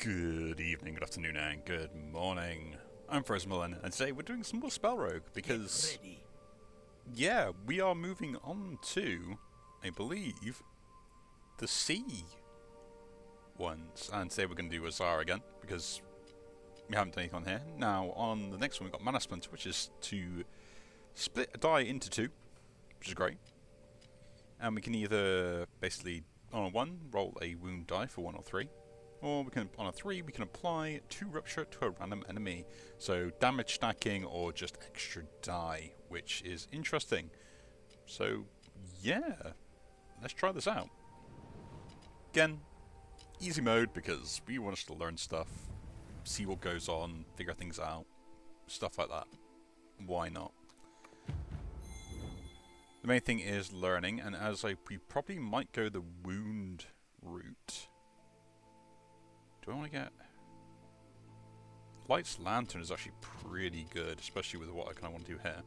Good evening, good afternoon, and good morning. I'm Frozen, and today we're doing some more SpellRogue because, yeah, we are moving on to, I believe, the sea ones. And today we're going to do Azar again because we haven't done anything on here. Now, on the next one, we've got Mana Splinter, which is to split a die into two, which is great. And we can either basically, on a 1, roll a wound die for 1 or 3. Or we can, on a 3, we can apply 2 Rupture to a random enemy. So damage stacking or just extra die, which is interesting. So yeah, let's try this out. Again, easy mode because we want us to learn stuff, see what goes on, figure things out, stuff like that. Why not? The main thing is learning, and as we probably might go the wound route. Do I want to get... Light's Lantern is actually pretty good, especially with what I kind of want to do here.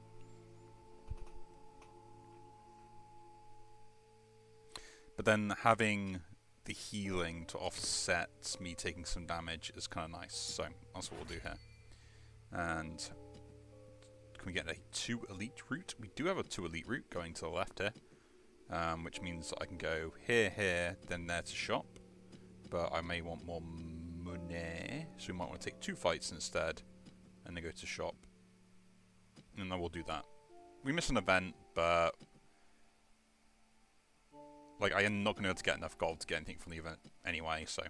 But then having the healing to offset me taking some damage is kind of nice, so that's what we'll do here. And can we get a 2 elite route? We do have a 2 elite route going to the left here, which means that I can go here, here, then there to shop. But I may want more money, so we might want to take 2 fights instead, and then go to shop. And then we'll do that. We missed an event, but like I am not going to be able to get enough gold to get anything from the event anyway, so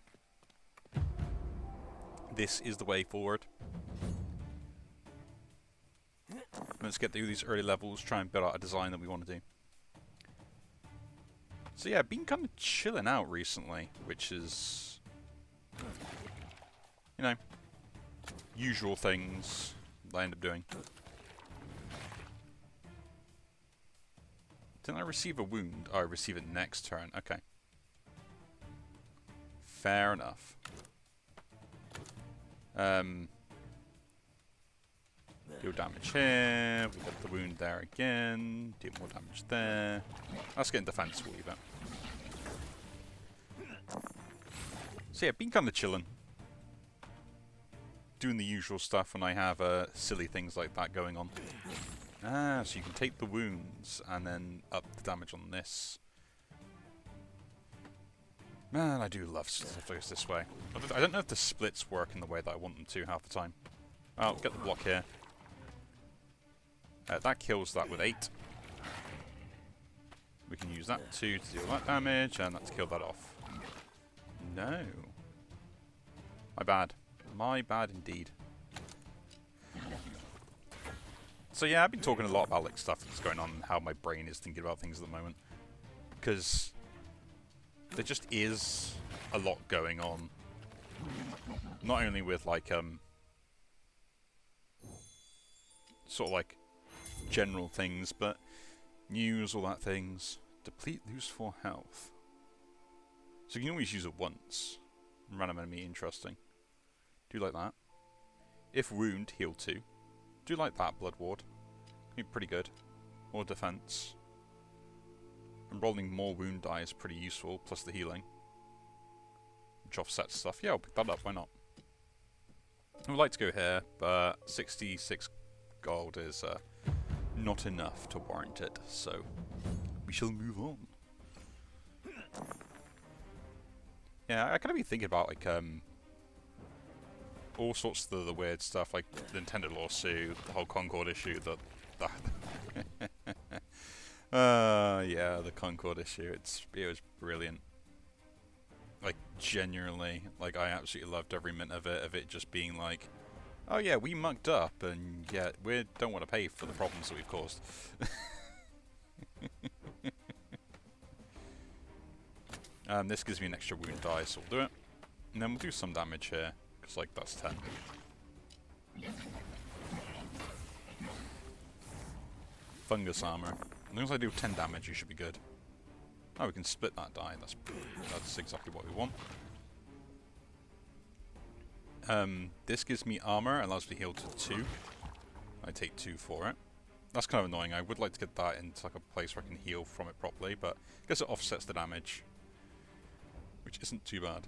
this is the way forward. Let's get through these early levels, try and build out a design that we want to do. So yeah, I've been kind of chilling out recently, which is, you know, usual things that I end up doing. Didn't I receive a wound? Oh, I receive it next turn. Okay. Fair enough. Deal damage here, we got the wound there again, deal more damage there. Let's get in defense, we'll leave it. So yeah, been kind of chilling. Doing the usual stuff when I have silly things like that going on. Ah, so you can take the wounds and then up the damage on this. Man, I do love stuff like this way. I don't know if the splits work in the way that I want them to half the time. Oh, get the block here. That kills that with 8. We can use that to deal that damage, and that's kill that off. No. My bad. My bad indeed. So yeah, I've been talking a lot about like stuff that's going on and how my brain is thinking about things at the moment. Because there just is a lot going on. Not only with like sort of like general things, but news, all that things. Deplete, lose 4 health. So you can always use it once. Random enemy, interesting. Do like that. If wound, heal 2. Do like that, blood ward. Be pretty good. Or defense. And rolling more wound die is pretty useful, plus the healing. Which offsets stuff. Yeah, I'll pick that up, why not? I would like to go here, but 66 gold is not enough to warrant it, so we shall move on. Yeah, I kind of be thinking about like all sorts of the weird stuff, like the Nintendo lawsuit, the whole Concord issue, yeah, the Concord issue. It was brilliant. Like genuinely, like I absolutely loved every minute of it just being like, oh yeah, we mucked up, and yeah, we don't want to pay for the problems that we've caused. This gives me an extra wound die, so we'll do it. And then we'll do some damage here, because like that's 10. Fungus armor. As long as I do 10 damage, you should be good. Oh, we can split that die. That's exactly what we want. This gives me armor, allows me to heal to 2. I take 2 for it. That's kind of annoying. I would like to get that into like a place where I can heal from it properly, but I guess it offsets the damage, which isn't too bad.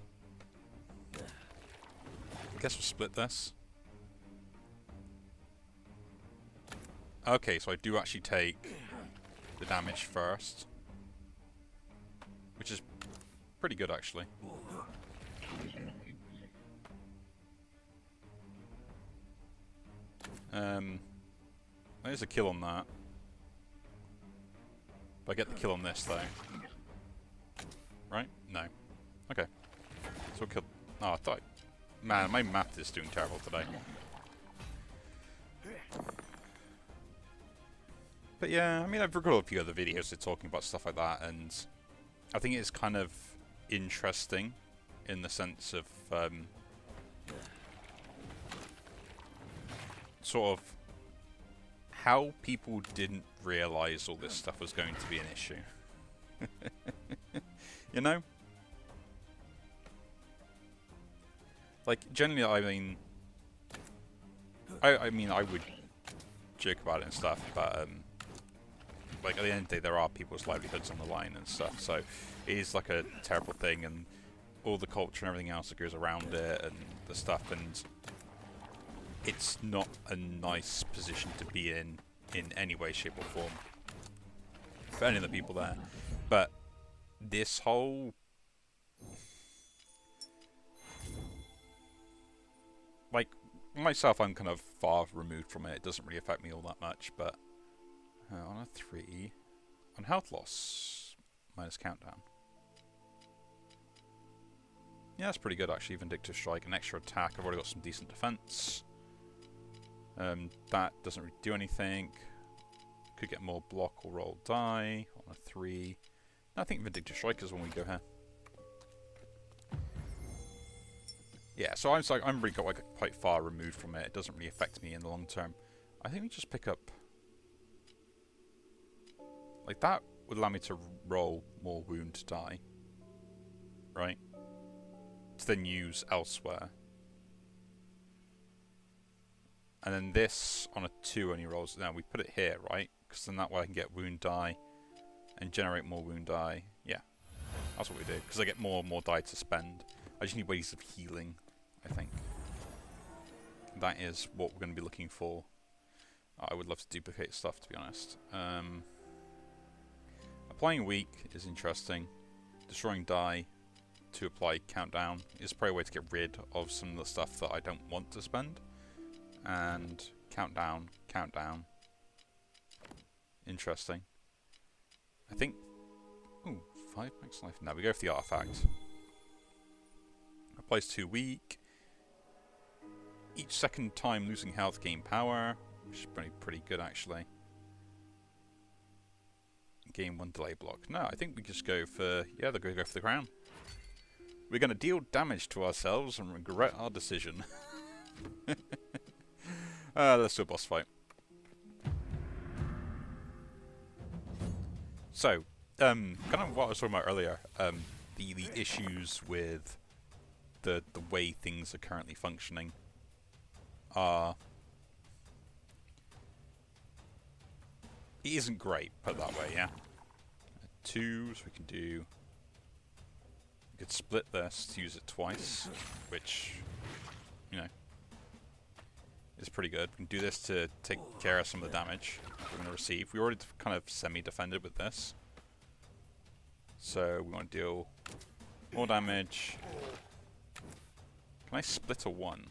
guess we'll split this. Okay, so I do actually take the damage first, which is pretty good actually. There's a kill on that. But I get the kill on this though. Right? No. Okay. So we'll kill. Oh, I thought. Man, my math is doing terrible today. But yeah, I mean, I've recorded a few other videos that talking about stuff like that, and I think it's kind of interesting in the sense of sort of how people didn't realize all this stuff was going to be an issue. You know? Like, generally, I mean, I would joke about it and stuff, but, like, at the end of the day, there are people's livelihoods on the line and stuff, so it is, like, a terrible thing, and all the culture and everything else that goes around it, and the stuff, and it's not a nice position to be in any way, shape, or form for any of the people there. But this whole like myself, I'm kind of far removed from it. It doesn't really affect me all that much. But on a 3, on health loss minus countdown. Yeah, that's pretty good actually. Vindictive Strike, an extra attack. I've already got some decent defense. That doesn't really do anything. Could get more block or roll die on a 3. I think Vindictive Strike is when we go here. Yeah, so I'm really got like quite far removed from it. It doesn't really affect me in the long term. I think we just pick up like that would allow me to roll more wound die, right? To then use elsewhere. And then this on a 2 only rolls. Now we put it here, right? Because then that way I can get wound die and generate more wound die. Yeah, that's what we do. Because I get more and more die to spend. I just need ways of healing, I think. That is what we're going to be looking for. I would love to duplicate stuff, to be honest. Applying weak is interesting. Destroying die to apply countdown is probably a way to get rid of some of the stuff that I don't want to spend. And countdown, countdown. Interesting. I think. Ooh, 5 max life. No, we go for the artifact. Applies to weak. Each second time losing health, gain power, which is pretty good actually. Gain 1 delay block. No, I think we just go for they're going to go for the crown. We're going to deal damage to ourselves and regret our decision. Let's do a boss fight. So, kind of what I was talking about earlier, the issues with the way things are currently functioning are... It isn't great, put it that way, yeah? 2, so we can do... We could split this to use it twice, which, you know, is pretty good. We can do this to take care of some of the damage we're going to receive. We already kind of semi-defended with this. So we want to deal more damage. Can I split a 1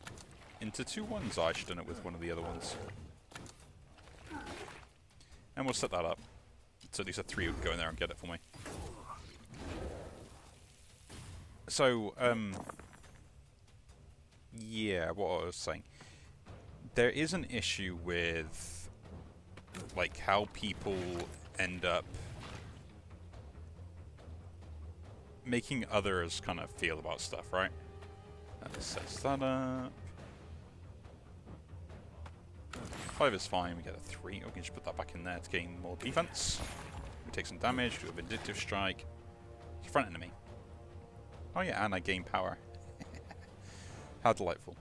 into 2 1s? I should have done it with one of the other ones. And we'll set that up. So at least a 3 would go in there and get it for me. So, yeah, what I was saying. There is an issue with, like, how people end up making others kind of feel about stuff, right? Let's set that up. 5 is fine, we get a 3. We can just put that back in there to gain more defense. We take some damage, do a Vindictive Strike. Front enemy. Oh yeah, and I gain power. How delightful.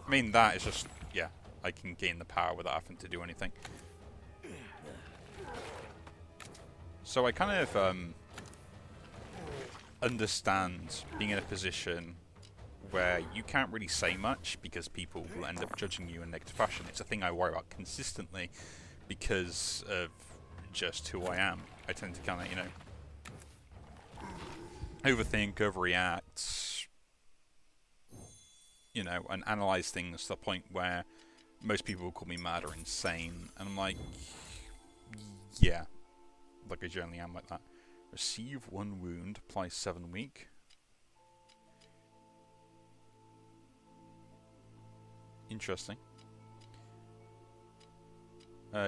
I mean, that is just, yeah, I can gain the power without having to do anything. So I kind of, understand being in a position where you can't really say much because people will end up judging you in negative fashion. It's a thing I worry about consistently because of just who I am. I tend to kind of, you know, overthink, overreact, you know, and analyze things to the point where most people will call me mad or insane, and I'm like, yeah, like I generally am like that. Receive 1 wound, apply 7 weak. Interesting.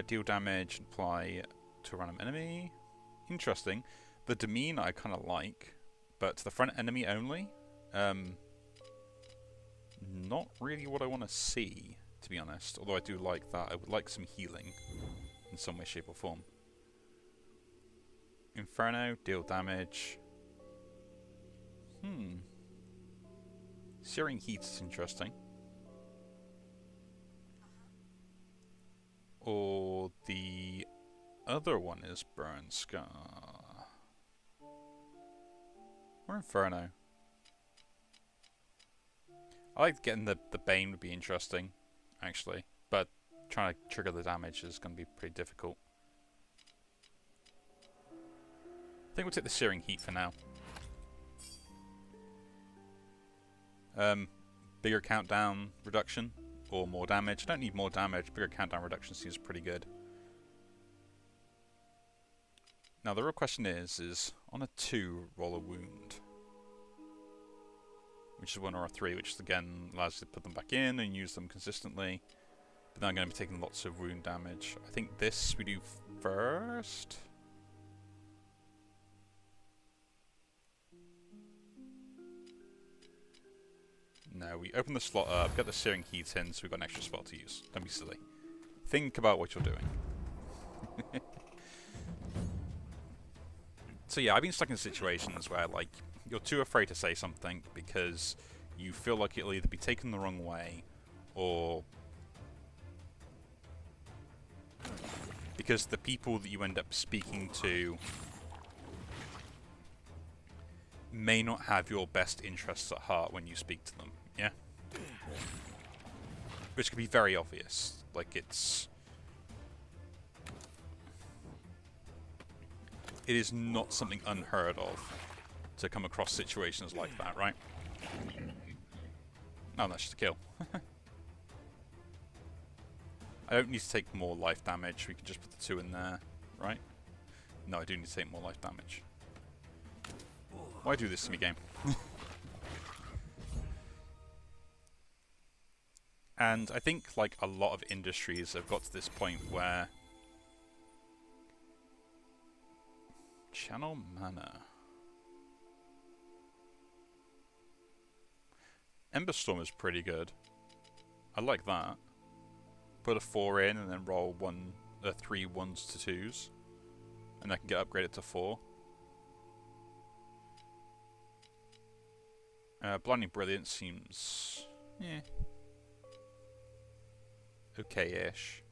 Deal damage, apply to a random enemy. Interesting. The demean I kind of like, but to the front enemy only, not really what I want to see, to be honest. Although I do like that. I would like some healing in some way, shape or form. Inferno, deal damage. Searing Heat is interesting. Or the other one is Burn Scar. Or Inferno. I like getting the Bane would be interesting, actually. But trying to trigger the damage is going to be pretty difficult. I think we'll take the Searing Heat for now. Bigger countdown reduction or more damage. I don't need more damage. Bigger countdown reduction seems pretty good. Now the real question is on a 2 roll a wound, which is 1 or a 3, which again allows you to put them back in and use them consistently. But then I'm going to be taking lots of wound damage. I think this we do first. No, we open the slot up, get the Searing Heat in, so we've got an extra spell to use. Don't be silly. Think about what you're doing. So yeah, I've been stuck in situations where, like, you're too afraid to say something because you feel like it'll either be taken the wrong way, or because the people that you end up speaking to may not have your best interests at heart when you speak to them, yeah? Which can be very obvious. Like, it is not something unheard of to come across situations like that, right? Oh, that's just a kill. I don't need to take more life damage. We can just put the 2 in there, right? No, I do need to take more life damage. Why do this to me, game? And I think, like, a lot of industries have got to this point where Channel Mana. Emberstorm is pretty good. I like that. Put a 4 in and then roll 3 1s to 2s. And I can get upgraded to 4. Blinding Brilliance seems... okay-ish.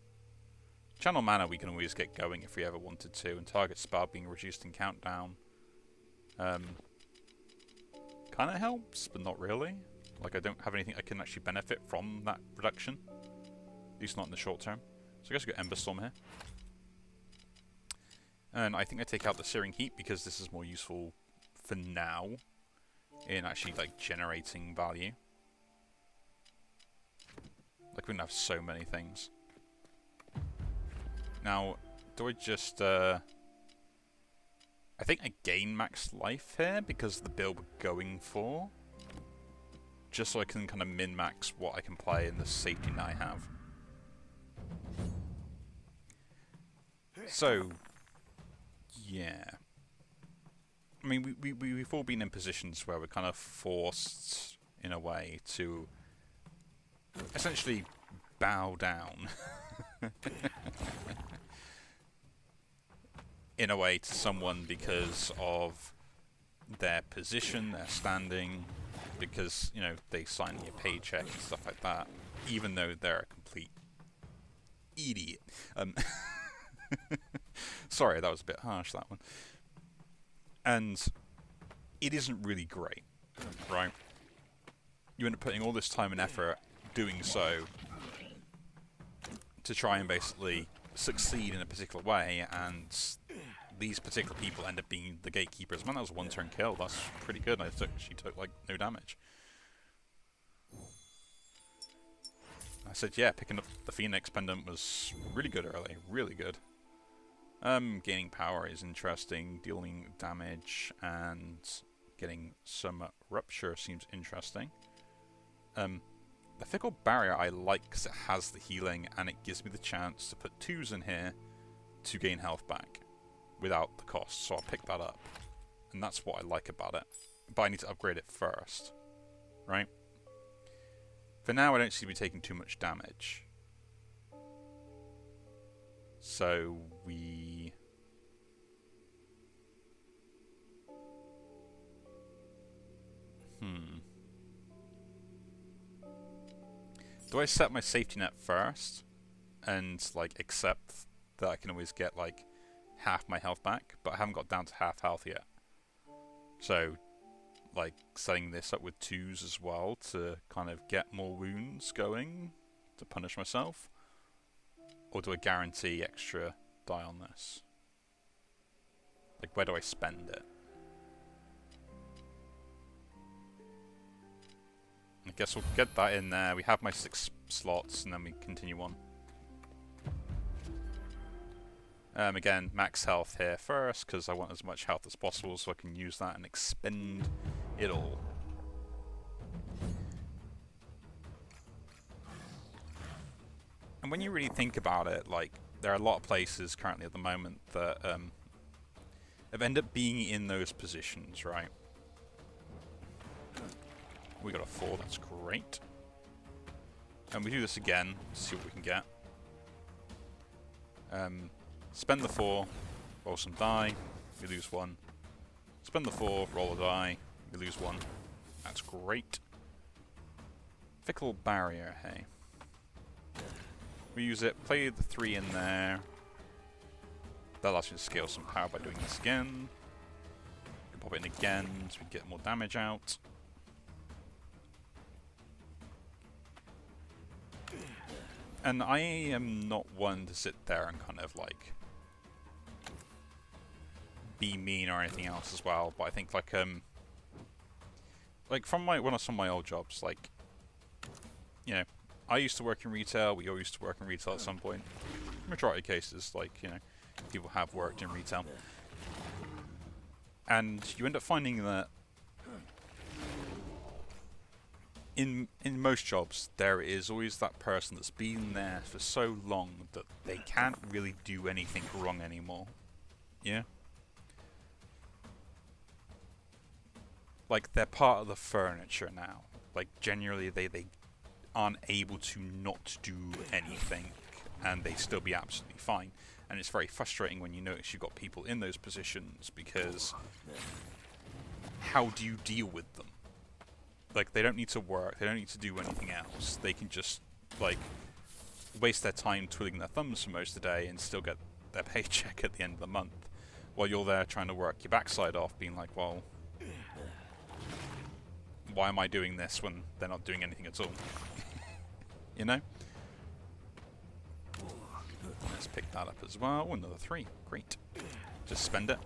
Channel Mana we can always get going if we ever wanted to, and target spell being reduced in countdown kind of helps, but not really. Like, I don't have anything I can actually benefit from that reduction, at least not in the short term. So I guess we got Emberstorm here. And I think I take out the Searing Heat because this is more useful for now in actually, like, generating value. Like, we can have so many things. Now, do I just, I think I gain max life here because of the build we're going for. Just so I can kind of min-max what I can play in the safety net I have. So, yeah. I mean, we've all been in positions where we're kind of forced, in a way, to essentially bow down. In a way, to someone because of their position, their standing, because, you know, they sign your paycheck and stuff like that, even though they're a complete idiot. Sorry, that was a bit harsh, that one. And it isn't really great, right? You end up putting all this time and effort doing so to try and basically succeed in a particular way, and these particular people end up being the gatekeepers. Man, that was a one-turn kill. That's pretty good. She took like no damage. I said, yeah, picking up the Phoenix pendant was really good early. Really good. Gaining power is interesting. Dealing damage and getting some rupture seems interesting. The Fickle Barrier I like because it has the healing and it gives me the chance to put 2s in here to gain health back without the cost, so I'll pick that up. And that's what I like about it. But I need to upgrade it first, right? For now, I don't seem to be taking too much damage. So we... Do I set my safety net first and like accept that I can always get like half my health back, but I haven't got down to half health yet. So like setting this up with 2s as well to kind of get more wounds going to punish myself, or do I guarantee extra die on this? Like, where do I spend it? I guess we'll get that in there. We have my 6 slots, and then we continue on. Again, max health here first, because I want as much health as possible, so I can use that and expend it all. And when you really think about it, like, there are a lot of places currently at the moment that have ended up being in those positions, right? We got a 4, that's great. And we do this again to see what we can get. Spend the 4, roll some die, we lose 1. Spend the 4, roll a die, we lose 1. That's great. Fickle Barrier, hey. We use it, play the 3 in there. That allows you to scale some power by doing this again. We can pop it in again so we get more damage out. And I am not one to sit there and kind of like be mean or anything else as well, but I think like from some of my old jobs, like, you know, I used to work in retail, we all used to work in retail at some point. Majority of cases, like, you know, people have worked in retail. And you end up finding that in most jobs, there is always that person that's been there for so long that they can't really do anything wrong anymore. Yeah? Like, they're part of the furniture now. Like, generally, they aren't able to not do anything, and they still be absolutely fine. And it's very frustrating when you notice you've got people in those positions, because how do you deal with them? Like, they don't need to work, they don't need to do anything else. They can just, like, waste their time twiddling their thumbs for most of the day and still get their paycheck at the end of the month. While you're there trying to work your backside off, being like, well, why am I doing this when they're not doing anything at all? You know? Let's pick that up as well. Oh, another 3. Great. Just spend it.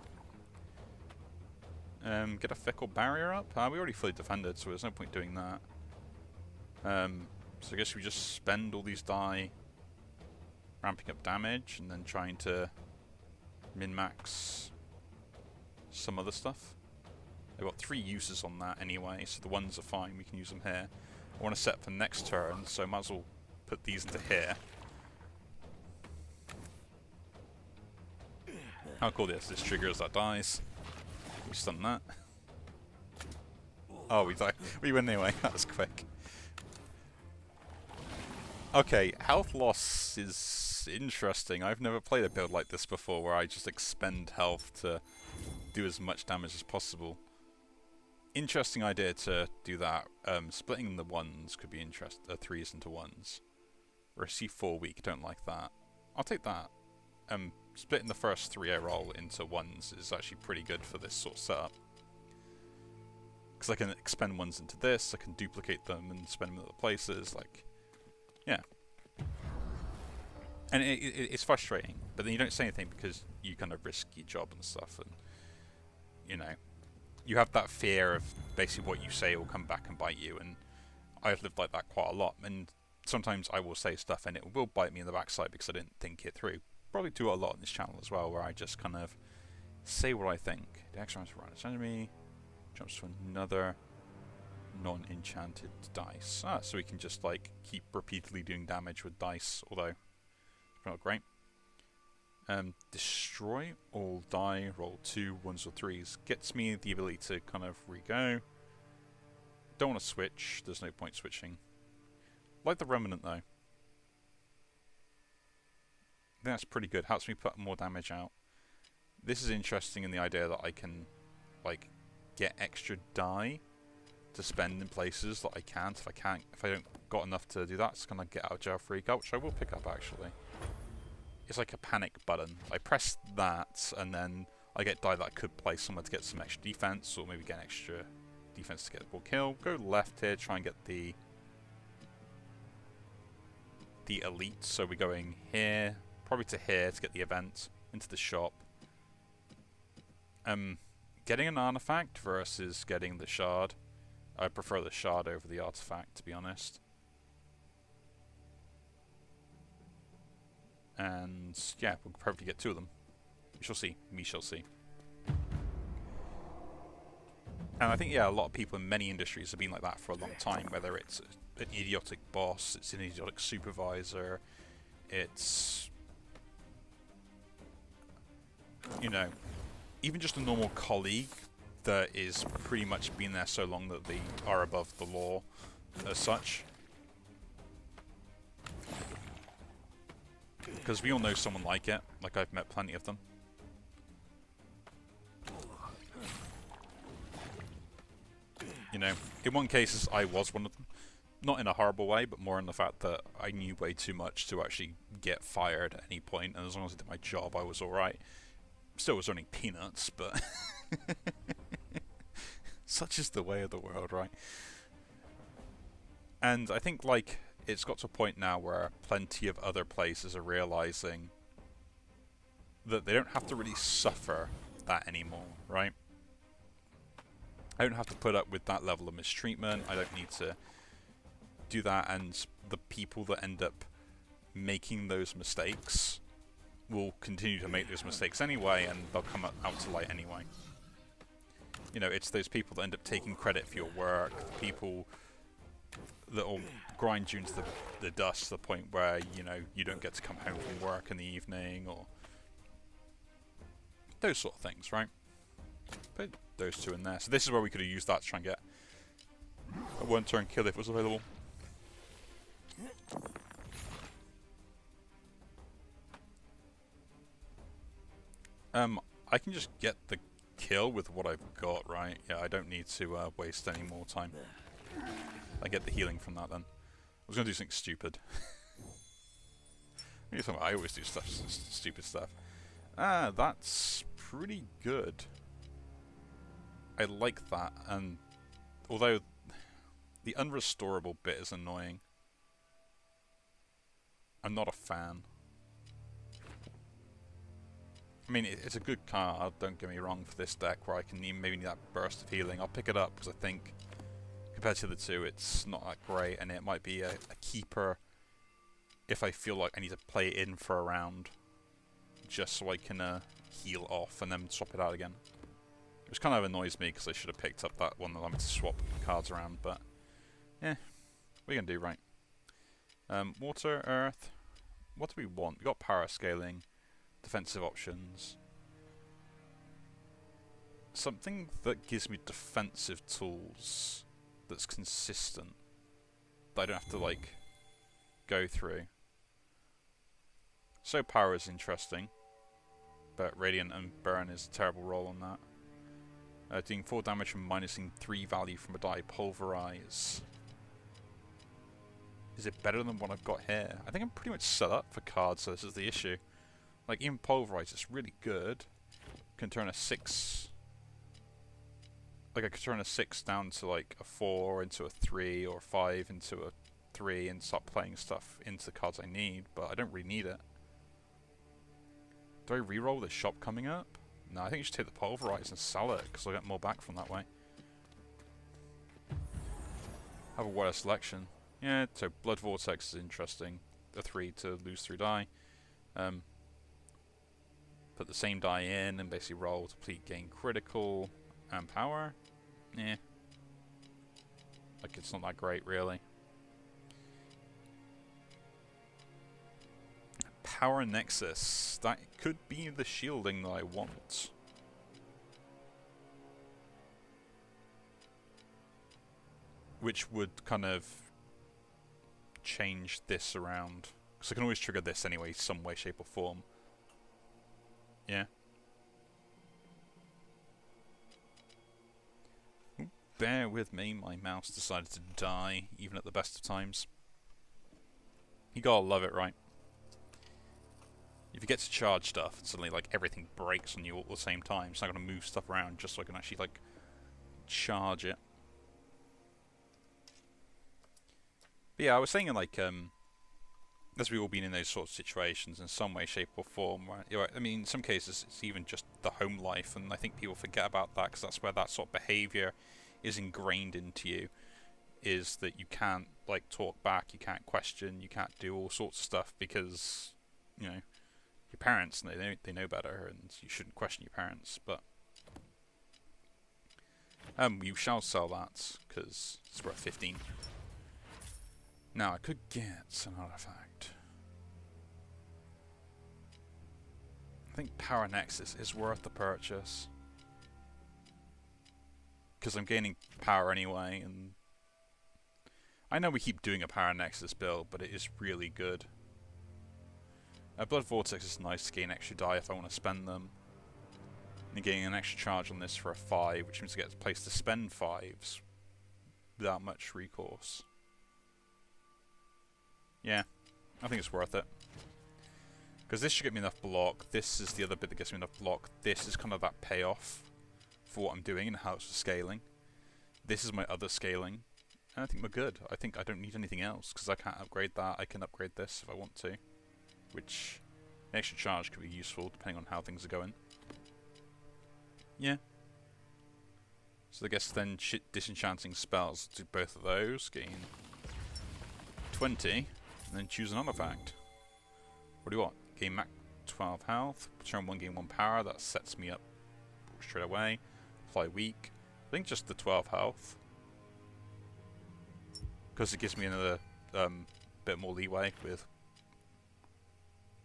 Get a Fickle Barrier up. We already fully defended, so there's no point doing that. So I guess we just spend all these die ramping up damage and then trying to min-max some other stuff. I've got 3 uses on that anyway, so the 1s are fine. We can use them here. I want to set for next turn, so I might as well put these into here. How cool is this? Triggers that dies. We stun that. Oh, we died. We win anyway. That was quick. Okay, health loss is interesting. I've never played a build like this before, where I just expend health to do as much damage as possible. Interesting idea to do that. Splitting the 1s could be interesting. 3s into 1s. Or a C4 weak. Don't like that. I'll take that. Splitting the first 3 I roll into 1s is actually pretty good for this sort of setup. Because I can expend ones into this, I can duplicate them and spend them in other places, like, yeah. And it's frustrating, but then you don't say anything because you kind of risk your job and stuff, and, you know, you have that fear of basically what you say will come back and bite you, and I've lived like that quite a lot, and sometimes I will say stuff and it will bite me in the backside because I didn't think it through. Probably do a lot on this channel as well, where I just kind of say what I think. The X rounds around its enemy, jumps to another non-enchanted dice. So we can just like keep repeatedly doing damage with dice, although not great. Destroy all die, roll 2 1s or 3s. Gets me the ability to kind of re-go. Don't want to switch, there's no point switching. Like the Remnant though. I think that's pretty good, helps me put more damage out. This is interesting in the idea that I can like get extra die to spend in places that I can't. If I don't got enough to do that, it's gonna get out of jail free card, which I will pick up actually. It's like a panic button. I press that and then I get die that I could place somewhere to get some extra defense, or maybe get extra defense to get the ball kill. Go left here, try and get the elite. So we're going here, probably to here to get the event, into the shop. Getting an artifact versus getting the shard. I prefer the shard over the artifact, to be honest. And yeah, we'll probably get 2 of them. We shall see. We shall see. And I think, yeah, a lot of people in many industries have been like that for a long time, whether it's an idiotic boss, it's an idiotic supervisor, it's, you know, even just a normal colleague that is pretty much been there so long that they are above the law as such. Because we all know someone like it, like I've met plenty of them. You know, in one case I was one of them. Not in a horrible way, but more in the fact that I knew way too much to actually get fired at any point, and as long as I did my job I was alright. Still was earning peanuts, but such is the way of the world, right? And I think, like, it's got to a point now where plenty of other places are realizing that they don't have to really suffer that anymore, right? I don't have to put up with that level of mistreatment. I don't need to do that, and the people that end up making those mistakes will continue to make those mistakes anyway, and they'll come out to light anyway. You know, it's those people that end up taking credit for your work, the people that will grind you into the dust to the point where, you know, you don't get to come home from work in the evening, or those sort of things, right? Put those 2 in there. So this is where we could have used that to try and get a 1-turn kill if it was available. I can just get the kill with what I've got, right? Yeah, I don't need to waste any more time. I get the healing from that then. I was going to do something stupid. I always do stuff, stupid stuff. Ah, that's pretty good. I like that, and although the unrestorable bit is annoying, I'm not a fan. I mean, it's a good card, don't get me wrong, for this deck where I can maybe need that burst of healing. I'll pick it up because I think, compared to the 2, it's not that great, and it might be a keeper if I feel like I need to play it in for a round, just so I can heal off and then swap it out again. Which kind of annoys me because I should have picked up that one that I'm to swap cards around, but yeah, we're going to do right. Water, earth, what do we want? We got power scaling, defensive options. Something that gives me defensive tools that's consistent, that I don't have to, like, go through. So power is interesting, but Radiant and Burn is a terrible roll on that. Doing 4 damage and minusing 3 value from a die. Pulverize. Is it better than what I've got here? I think I'm pretty much set up for cards, so this is the issue. Like, even Pulverize is really good. Can turn a 6 Like I could turn a 6 down to like a 4 into a 3 or a 5 into a 3 and start playing stuff into the cards I need, but I don't really need it. Do I reroll the shop coming up? No, I think you should take the pulverize and sell it because I'll get more back from that way. Have a wider selection. Yeah, so Blood Vortex is interesting. A 3 to lose 3 die. Put the same die in and basically roll to please gain critical and power. Yeah. Like it's not that great really. Power Nexus. That could be the shielding that I want. Which would kind of change this around. Because I can always trigger this anyway, some way, shape or form. Yeah. Ooh, bear with me, my mouse decided to die, even at the best of times. You gotta love it, right? If you get to charge stuff, and suddenly like everything breaks on you all at the same time, so I'm gonna move stuff around just so I can actually like charge it. But yeah, I was saying like as we've all been in those sorts of situations in some way, shape or form, right? You know, I mean, in some cases it's even just the home life, and I think people forget about that because that's where that sort of behaviour is ingrained into you, is that you can't like talk back, you can't question, you can't do all sorts of stuff because, you know, your parents, they know better, and you shouldn't question your parents. But you shall sell that because it's worth 15. Now I could get an artifact. I think Power Nexus is worth the purchase because I'm gaining power anyway, and I know we keep doing a Power Nexus build, but it is really good. Blood Vortex is nice to gain extra die if I want to spend them. And getting an extra charge on this for a 5, which means I get a place to spend 5s without much recourse. Yeah, I think it's worth it. Because this should get me enough block. This is the other bit that gets me enough block. This is kind of that payoff for what I'm doing and how it's scaling. This is my other scaling. And I think we're good. I think I don't need anything else because I can't upgrade that. I can upgrade this if I want to. Which, an extra charge could be useful depending on how things are going. Yeah. So I guess then disenchanting spells do both of those. Gain 20. And then choose an artifact. What do you want? Gain max 12 health. Turn 1, gain 1 power. That sets me up straight away. Apply weak. I think just the 12 health. Because it gives me another bit more leeway with...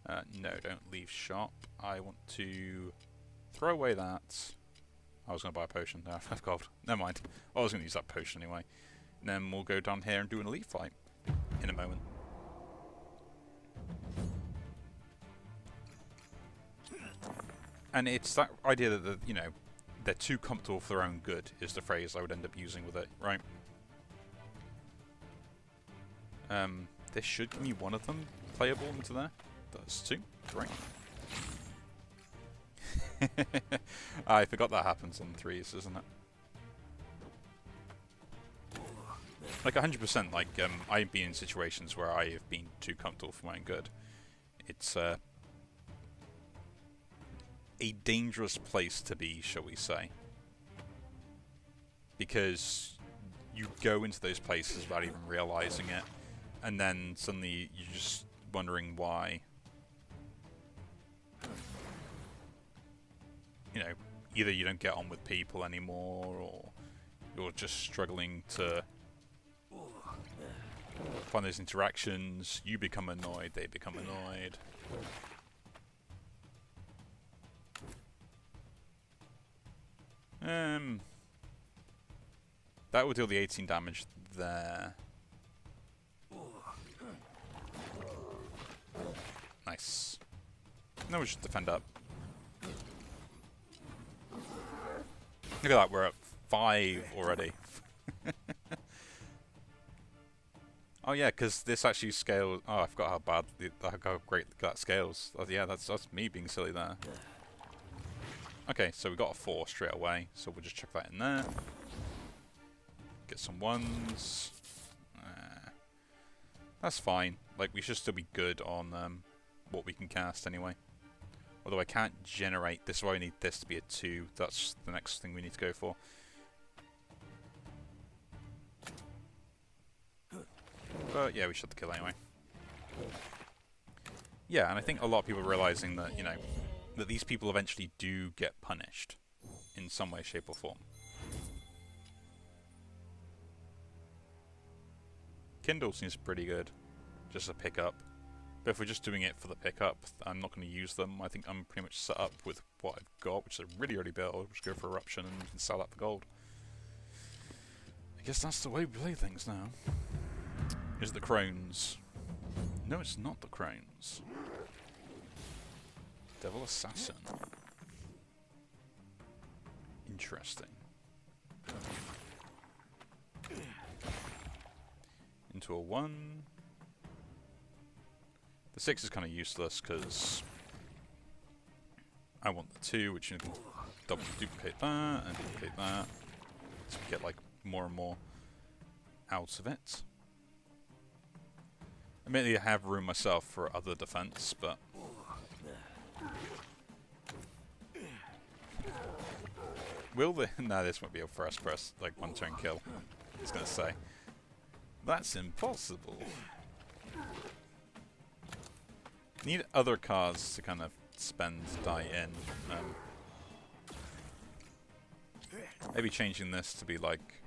no, don't leave shop. I want to throw away that. I was going to buy a potion. No, I've got... Never mind. I was going to use that potion anyway. And then we'll go down here and do an elite fight in a moment. And it's that idea that, you know, they're too comfortable for their own good is the phrase I would end up using with it, right? This should give me one of them playable into there. That's 2. Great. I forgot that happens on 3s, isn't it? Like 100%, like, I've been in situations where I have been too comfortable for my own good. It's, a dangerous place to be, shall we say. Because you go into those places without even realizing it, and then suddenly you're just wondering why. You know, either you don't get on with people anymore, or you're just struggling to find those interactions. You become annoyed, they become annoyed. That will deal the 18 damage there. Nice. Now we should defend up. Look at that, we're at 5 already. Oh yeah, because this actually scales. Oh, I forgot how bad, how great that scales. Oh, yeah, that's me being silly there. Okay, so we got a 4 straight away, so we'll just chuck that in there. Get some 1s. That's fine. Like, we should still be good on what we can cast anyway. Although I can't generate... This is why I need this to be a 2. That's the next thing we need to go for. But yeah, we should have the kill anyway. Yeah, and I think a lot of people are realizing that, you know, that these people eventually do get punished in some way, shape or form. Kindle seems pretty good, just a pickup. But if we're just doing it for the pickup, I'm not going to use them. I think I'm pretty much set up with what I've got, which is a really early build. I'll just go for Eruption and sell that for gold. I guess that's the way we play things now. Is it the Crones? No, it's not the Crones. Devil Assassin. Interesting. Into a 1. The 6 is kind of useless because I want the 2, which you can double duplicate that and duplicate that. So we get like more and more out of it. Admittedly, I have room myself for other defense, but will the... No, this won't be a first press, like one turn kill. I was going to say. That's impossible. Need other cards to kind of spend die in. Maybe changing this to be like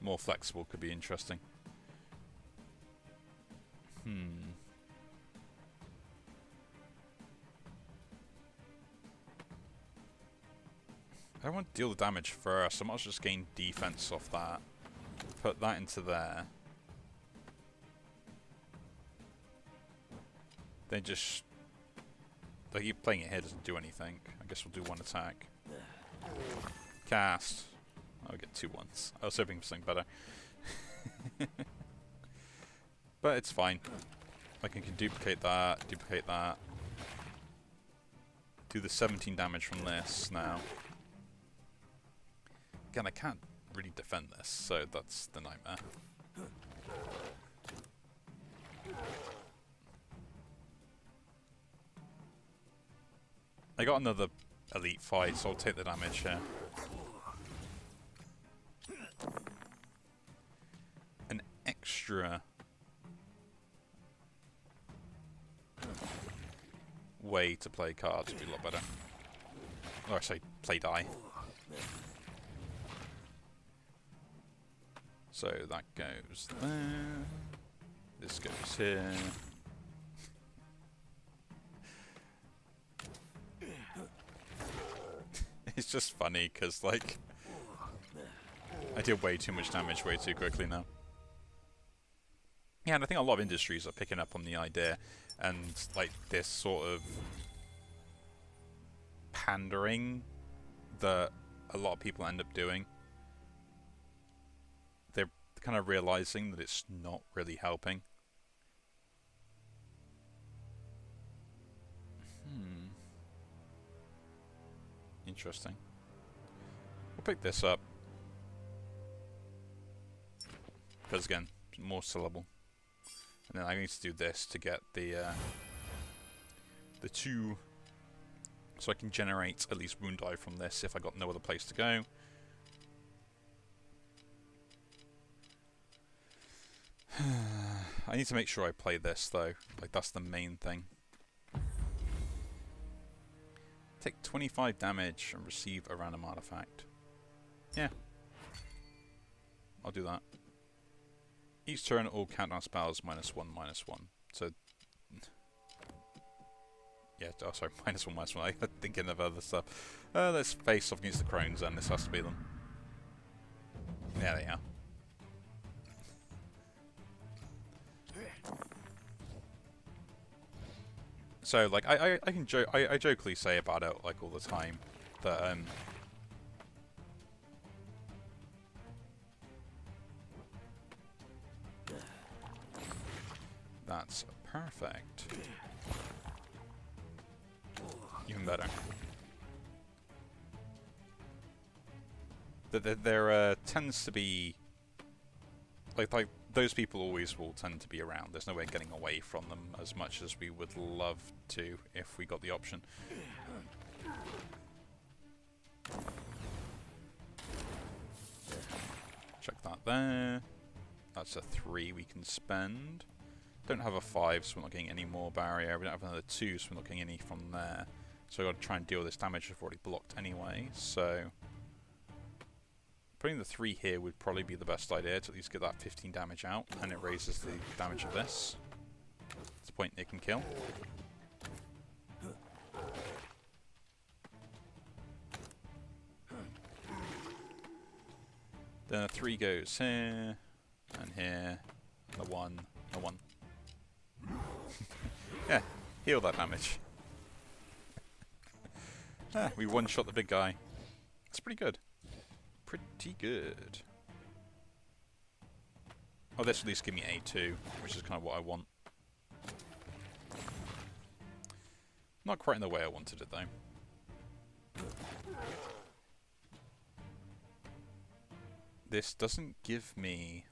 more flexible could be interesting. I want to deal the damage first. I might just gain defense off that. Put that into there. Then just... Like, you playing it here doesn't do anything. I guess we'll do 1 attack. Cast. I'll get 2 1s. I was hoping for something better. But it's fine. I can duplicate that, do the 17 damage from this now. Again, I can't really defend this, so that's the nightmare. I got another elite fight, so I'll take the damage here. An extra way to play cards would be a lot better. Or I say, play die. So that goes there. This goes here. It's just funny because, like, I did way too much damage way too quickly now. Yeah, and I think a lot of industries are picking up on the idea, and like this sort of pandering that a lot of people end up doing. They're kind of realizing that it's not really helping. Interesting. We'll pick this up. Because again, more syllable. And then I need to do this to get the 2, so I can generate at least wound die from this if I got no other place to go. I need to make sure I play this though. Like, that's the main thing. Take 25 damage and receive a random artifact. Yeah. I'll do that. Each turn, all countdown spells -1/-1. So, yeah, oh sorry, -1/-1. I'm thinking of other stuff. Let's face off against the Crones, and this has to be them. Yeah, they are. So, like, I can joke, I jokingly say about it like all the time that that's perfect. Even better. that there tends to be like those people always will tend to be around. There's no way of getting away from them as much as we would love to if we got the option. Check that there. That's a 3 we can spend. Don't have a 5, so we're not getting any more barrier. We don't have another 2, so we're not getting any from there. So I've got to try and deal with this damage I've already blocked anyway. So putting the 3 here would probably be the best idea to at least get that 15 damage out, and it raises the damage of this. It's the point they can kill. Then a 3 goes here, and here, and the 1, the 1. Yeah, heal that damage. We one-shot the big guy. That's pretty good. Pretty good. Oh, this at least give me A2, which is kind of what I want. Not quite in the way I wanted it, though. This doesn't give me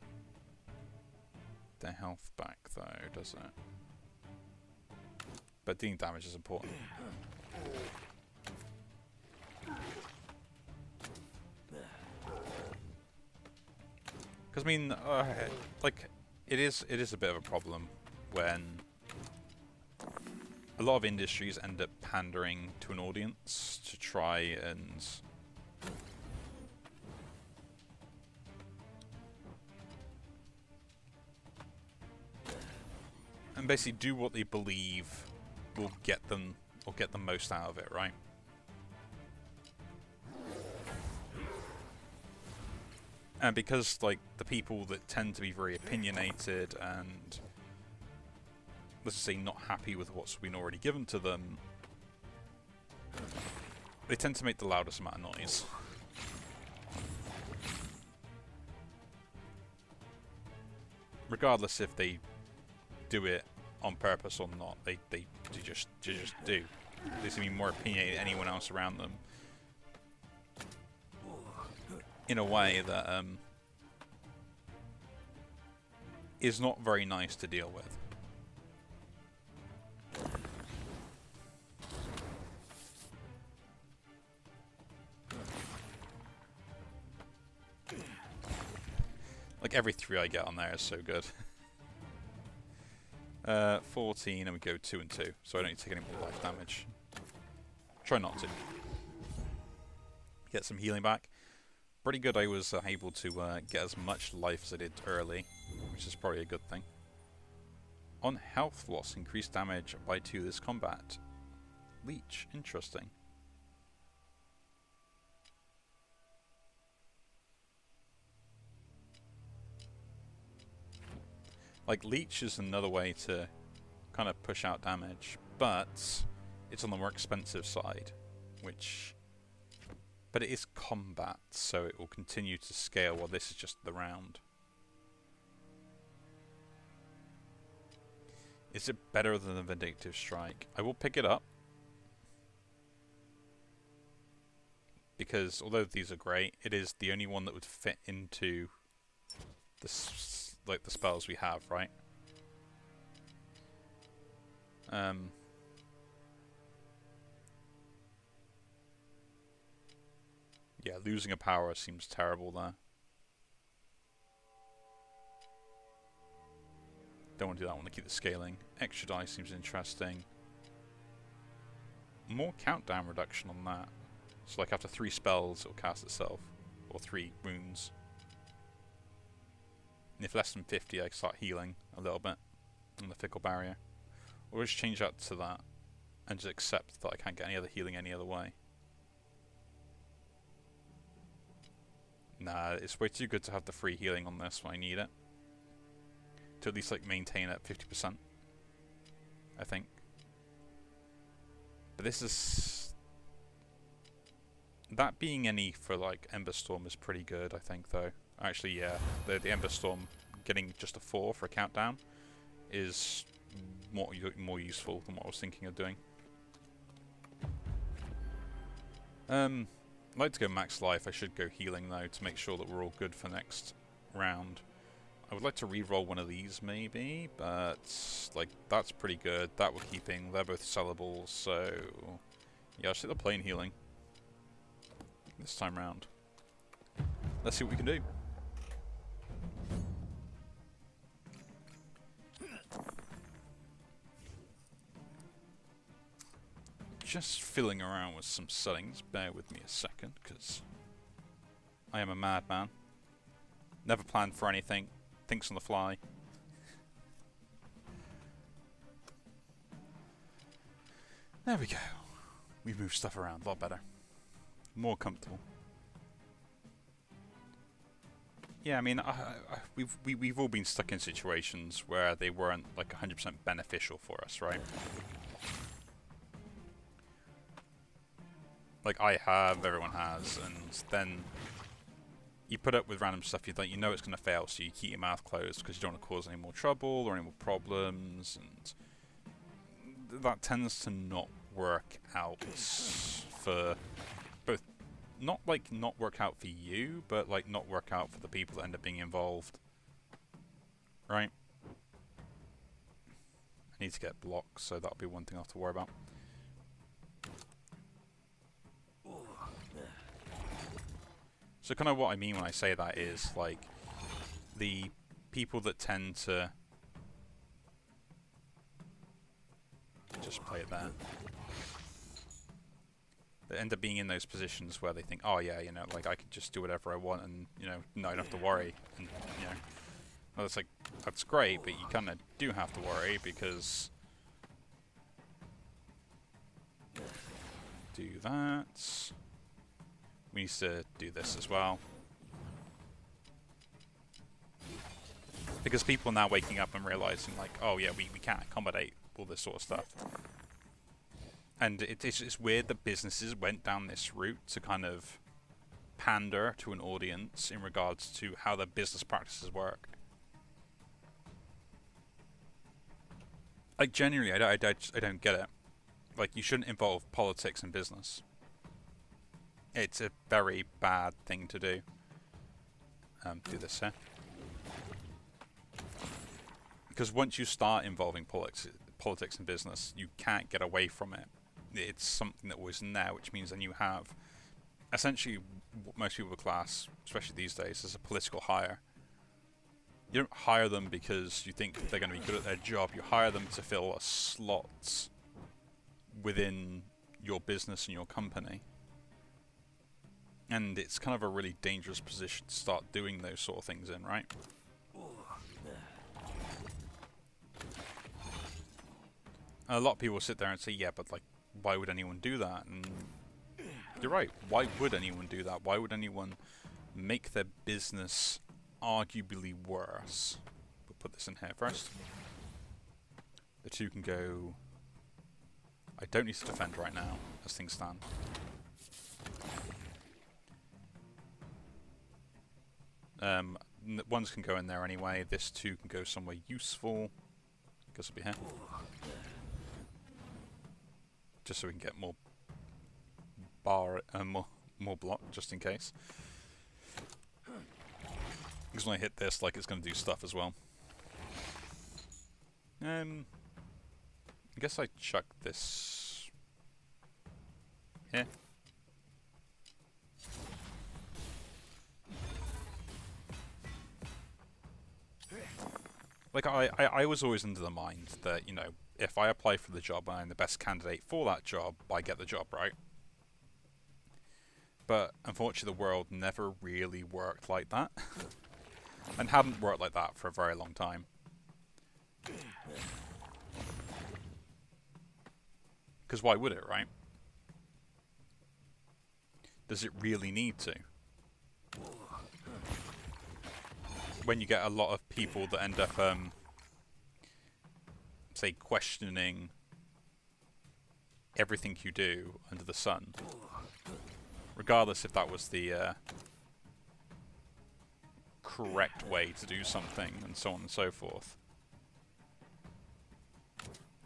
the health back, though, does it? But dealing damage is important. Because I mean, like, it is a bit of a problem when a lot of industries end up pandering to an audience to try and basically do what they believe will get them or get the most out of it, right? And because, like, the people that tend to be very opinionated and, let's say, not happy with what's been already given to them, they tend to make the loudest amount of noise. Regardless if they do it on purpose or not, they just do. They seem to be more opinionated than anyone else around them, in a way that is not very nice to deal with. Like, every 3 I get on there is so good. 14, and we go 2 and 2, so I don't need to take any more life damage. Try not to. Get some healing back. Pretty good I was able to get as much life as I did early, which is probably a good thing. On health loss, increased damage by 2 this combat. Leech, interesting. Like, Leech is another way to kind of push out damage, but it's on the more expensive side, which... But it is combat, so it will continue to scale while this is just the round. Is it better than the Vindictive Strike? I will pick it up. Because although these are great, it is the only one that would fit into the spells we have, right? Yeah, losing a power seems terrible there. Don't want to do that, I want to keep the scaling. Extra dice seems interesting. More countdown reduction on that. So like after 3 spells it'll cast itself. Or 3 wounds. And if less than 50 I start healing a little bit on the Fickle Barrier. Or just change that to that. And just accept that I can't get any other healing any other way. Nah, it's way too good to have the free healing on this when I need it. To at least like maintain it at 50%. I think. But this is... That being any for like Ember Storm is pretty good, I think, though. Actually, yeah, the Ember Storm getting just a 4 for a countdown is more useful than what I was thinking of doing. I'd like to go max life. I should go healing though to make sure that we're all good for next round. I would like to re-roll one of these maybe, but like that's pretty good. That we're keeping. They're both sellable, so yeah, I'll take the plain healing this time round. Let's see what we can do. Just fiddling around with some settings. Bear with me a second, because I am a madman. Never planned for anything. Thinks on the fly. There we go. We've moved stuff around a lot better. More comfortable. Yeah, I mean, we've all been stuck in situations where they weren't like 100% beneficial for us, right? Like I have, everyone has, and then you put up with random stuff you know it's going to fail, so you keep your mouth closed because you don't want to cause any more trouble or any more problems, and that tends to not work out for both, not like not work out for you, but like not work out for the people that end up being involved, right? I need to get blocks, so that'll be one thing I'll have to worry about. So kind of what I mean when I say that is, like, the people that tend to just play it there, they end up being in those positions where they think, oh yeah, you know, like I can just do whatever I want and, you know, not enough to worry. And, you know, well, it's like, that's great, but you kind of do have to worry because do that. We need to do this as well. Because people are now waking up and realizing, like, oh yeah, we can't accommodate all this sort of stuff. And it's weird that businesses went down this route to kind of pander to an audience in regards to how their business practices work. Like, genuinely, I don't get it. Like, you shouldn't involve politics in business. It's a very bad thing to do. Do this here. Because once you start involving politics in business, you can't get away from it. It's something that was in there, which means then you have essentially what most people class, especially these days, as a political hire. You don't hire them because you think they're going to be good at their job. You hire them to fill a slot within your business and your company. And it's kind of a really dangerous position to start doing those sort of things in, right? A lot of people sit there and say, yeah, but like, why would anyone do that? And you're right, why would anyone do that? Why would anyone make their business arguably worse? We'll put this in here first. The two can go... I don't need to defend right now, as things stand. Ones can go in there anyway. This two can go somewhere useful. Guess it'll be here. Just so we can get more more block, just in case. Because when I hit this, like, it's going to do stuff as well. I guess I chuck this here. Like, I was always under the mind that, you know, if I apply for the job and I'm the best candidate for that job, I get the job, right? But unfortunately, the world never really worked like that. And hadn't worked like that for a very long time. Because why would it, right? Does it really need to? When you get a lot of people that end up, say, questioning everything you do under the sun, regardless if that was the correct way to do something, and so on and so forth.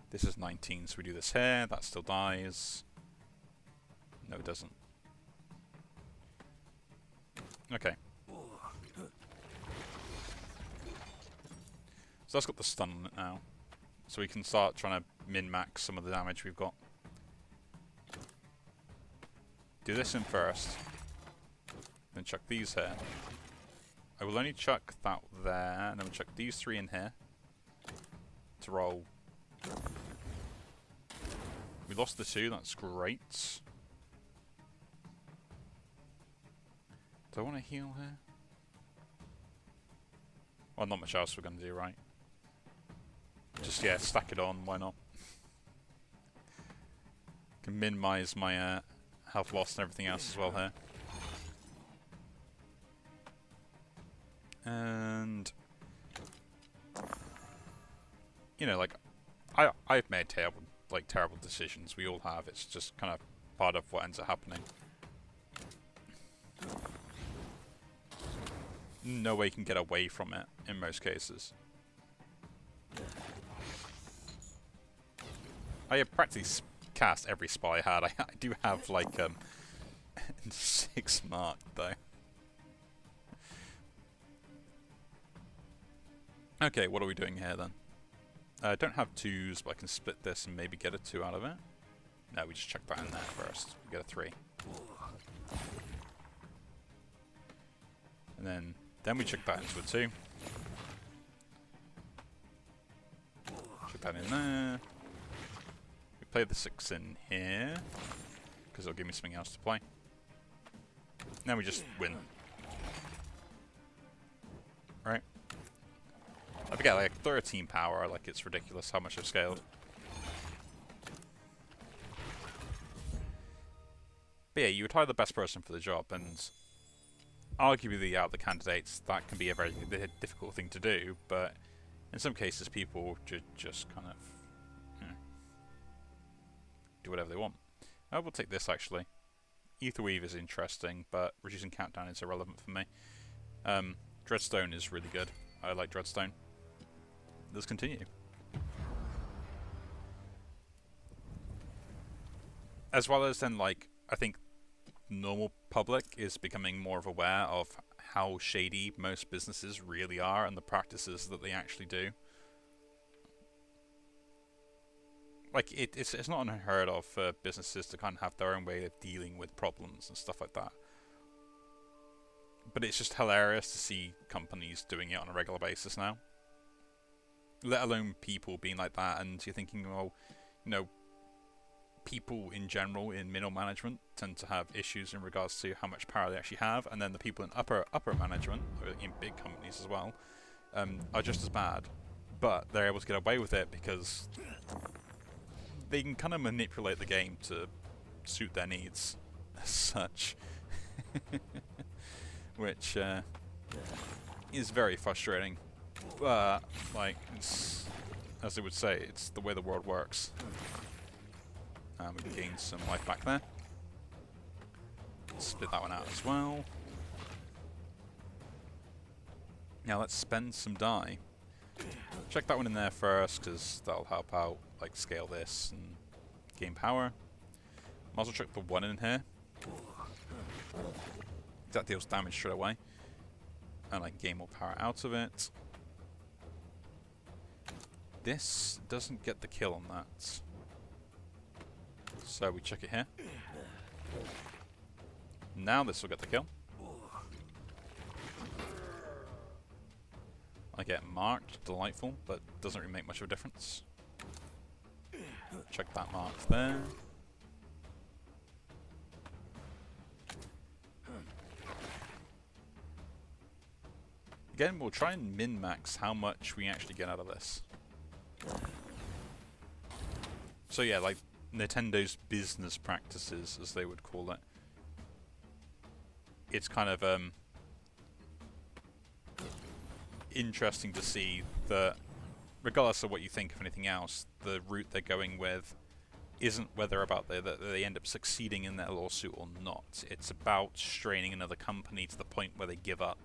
This is 19, so we do this here. That still dies. No, it doesn't. Okay. So that's got the stun on it now. So we can start trying to min-max some of the damage we've got. Do this in first. Then chuck these here. I will only chuck that there, and then we'll chuck these 3 in here. To roll. We lost the 2, that's great. Do I want to heal here? Well, not much else we're going to do, right? Just, yeah, stack it on, why not? Can minimize my health loss and everything else as well here. And... you know, like, I've made terrible decisions. We all have. It's just kind of part of what ends up happening. No way you can get away from it in most cases. I have practically cast every spell I had. I do have like 6 marked though. Okay, what are we doing here then? I don't have 2s, but I can split this and maybe get a 2 out of it. No, we just chuck that in there first. We get a 3. And then we chuck that into a 2. Chuck that in there. We play the 6 in here, because it'll give me something else to play. Then we just win. Right? I forget, like 13 power, like it's ridiculous how much I've scaled. But yeah, you would hire the best person for the job, and arguably out of the candidates, that can be a very difficult thing to do, but in some cases people just kind of, you know, do whatever they want. I will take this actually. Aetherweave is interesting, but reducing countdown is irrelevant for me. Dreadstone is really good. I like Dreadstone. Let's continue. As well as then, like, I think normal public is becoming more aware of how shady most businesses really are and the practices that they actually do. Like, it's not unheard of for businesses to kind of have their own way of dealing with problems and stuff like that. But it's just hilarious to see companies doing it on a regular basis now. Let alone people being like that, and you're thinking, well, you know, people in general in middle management tend to have issues in regards to how much power they actually have, and then the people in upper management, in big companies as well, are just as bad. But they're able to get away with it because they can kind of manipulate the game to suit their needs as such. Which is very frustrating. But, like, it's, as they would say, it's the way the world works. We can gain some life back there. Split that one out as well. Now let's spend some die. Check that one in there first, because that'll help out, like, scale this and gain power. Might as well chuck the 1 in here. That deals damage straight away. And I gain more power out of it. This doesn't get the kill on that. So we chuck it here. Now this will get the kill. I get marked, delightful, but doesn't really make much of a difference. Chuck that mark there. Again, we'll try and min-max how much we actually get out of this. So yeah, like Nintendo's business practices, as they would call it. It's kind of interesting to see that, regardless of what you think of anything else, the route they're going with isn't whether about they end up succeeding in their lawsuit or not. It's about straining another company to the point where they give up,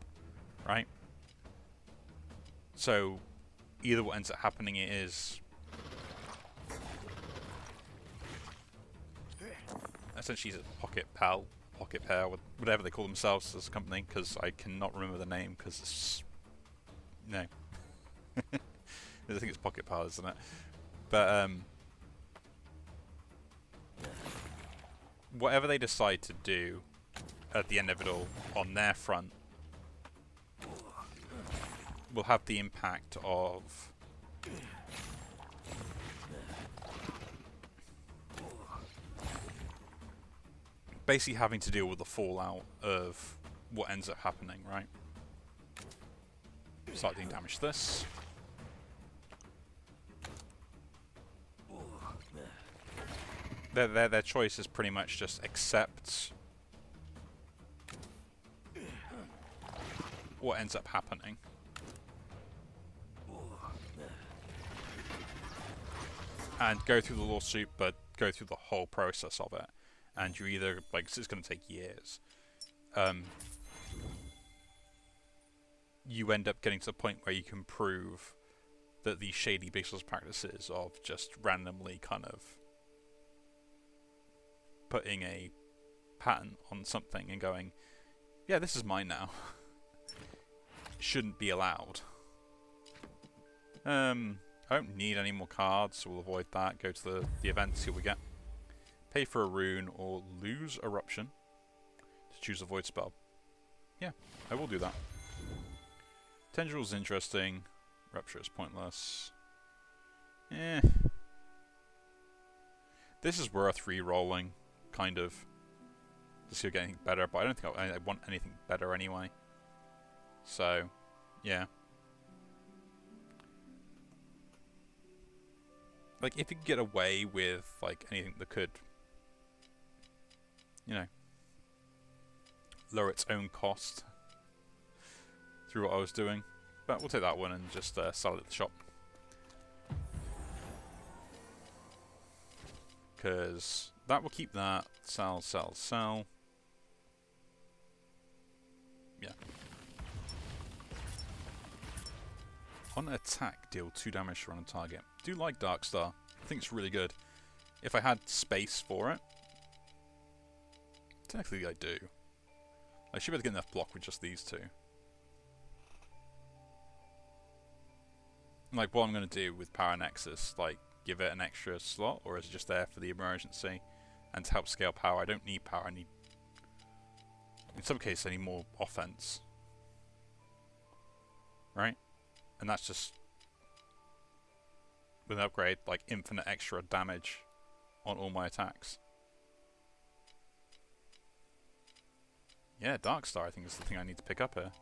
right? So, either what ends up happening is essentially he's a pocket pal Pocket Pair, whatever they call themselves as a company, because I cannot remember the name, because it's... No. I think it's Pocket Pair, isn't it? But, whatever they decide to do at the end of it all, on their front, will have the impact of... basically having to deal with the fallout of what ends up happening, right? Start doing damage to this. Their choice is pretty much just accept what ends up happening. And go through the lawsuit, but go through the whole process of it. And you either, like, it's going to take years. You end up getting to the point where you can prove that these shady business practices of just randomly kind of putting a patent on something and going, yeah, this is mine now, shouldn't be allowed. I don't need any more cards, so we'll avoid that. Go to the event, see what we get. Pay for a rune or lose Eruption to choose a void spell. Yeah, I will do that. Tendril's interesting. Rupture is pointless. Eh. This is worth re-rolling, kind of, to see if I get anything better, but I don't think I want anything better anyway. So, yeah. Like, if you could get away with, like, anything that could, you know, lower its own cost through what I was doing. But we'll take that one and just sell it at the shop. Because that will keep that. Sell, sell, sell. Yeah. On attack, deal 2 damage to random target. Do like Darkstar. I think it's really good. If I had space for it. Technically I do. I should be able to get enough block with just these two. Like, what I'm going to do with Power Nexus, like, give it an extra slot, or is it just there for the emergency? And to help scale power, I don't need power, I need... in some cases, I need more offense. Right? And that's just... with an upgrade, like, infinite extra damage on all my attacks. Yeah, Darkstar, I think, is the thing I need to pick up here.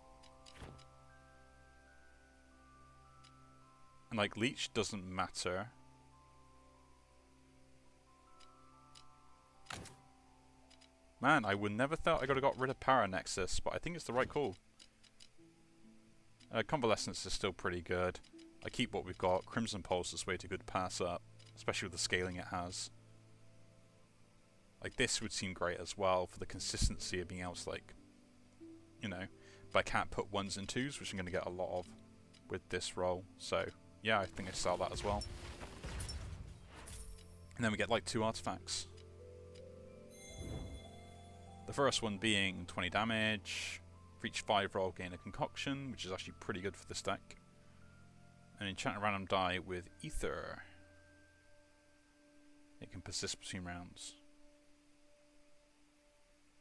And, like, Leech doesn't matter. Man, I would never thought I could have got rid of Power Nexus, but I think it's the right call. Convalescence is still pretty good. I keep what we've got. Crimson Pulse is way too good to pass up, especially with the scaling it has. Like, this would seem great as well for the consistency of being able to, like, you know, but I can't put 1s and 2s, which I'm going to get a lot of with this roll, so... yeah, I think I sell that as well. And then we get like 2 artifacts. The first one being 20 damage. For each 5 roll, gain a concoction, which is actually pretty good for this deck. And enchant a random die with Ether. It can persist between rounds.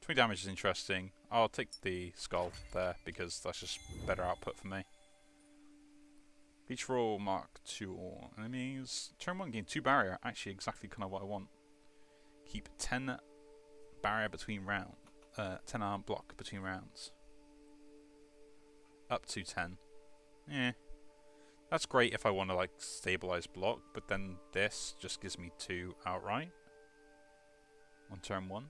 20 damage is interesting. I'll take the skull there because that's just better output for me. Each roll mark 2 all enemies. Turn 1 gain 2 barrier. Actually, exactly kind of what I want. Keep 10 barrier between round. 10 arm block between rounds. Up to 10. Yeah. That's great if I want to, like, stabilize block, but then this just gives me 2 outright. On turn 1.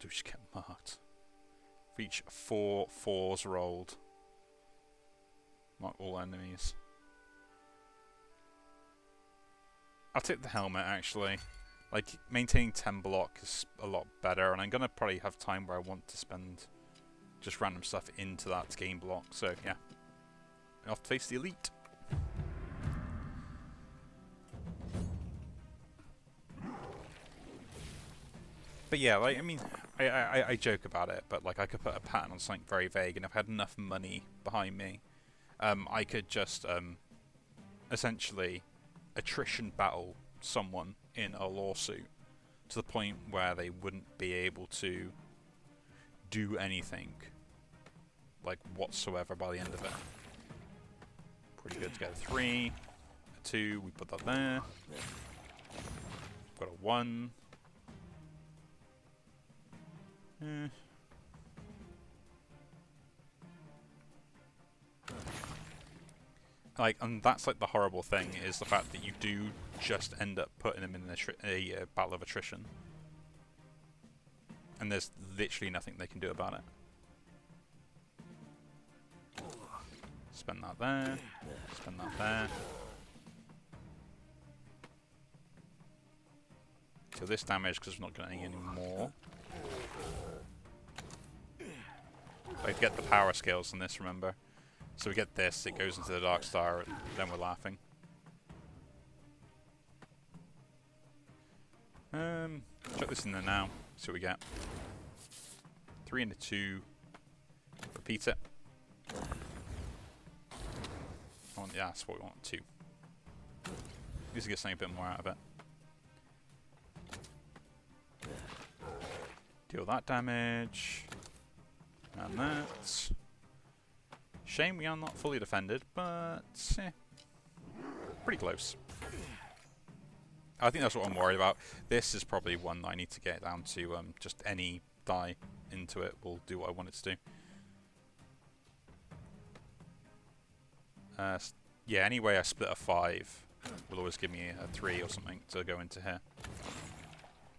Do we just get marked? For each 4 4s rolled. Mark all enemies. I'll take the helmet, actually. Like, maintaining 10 block is a lot better, and I'm going to probably have time where I want to spend just random stuff into that to gain block, so yeah. Off to face the elite. But yeah, like, I mean, I joke about it, but like I could put a pattern on something very vague, and if I had enough money behind me, I could just essentially attrition battle someone in a lawsuit to the point where they wouldn't be able to do anything like whatsoever by the end of it. Pretty good to get a 3, a 2, we put that there. Got a 1. Like, and that's like the horrible thing, is the fact that you do just end up putting them in a battle of attrition. And there's literally nothing they can do about it. Spend that there. Spend that there. So this damage, because we're not getting any more. I get the power scales on this, remember. So we get this, it goes into the Dark Star, and then we're laughing. Chuck this in there now, see what we get. 3 and a 2. Repeat it. Yeah, that's what we want, 2. Need to get something a bit more out of it. Deal that damage. And that. Shame we are not fully defended, but pretty close. I think that's what I'm worried about. This is probably one that I need to get down to just any die into it will do what I want it to do. Yeah, anyway I split a 5 will always give me a 3 or something to go into here.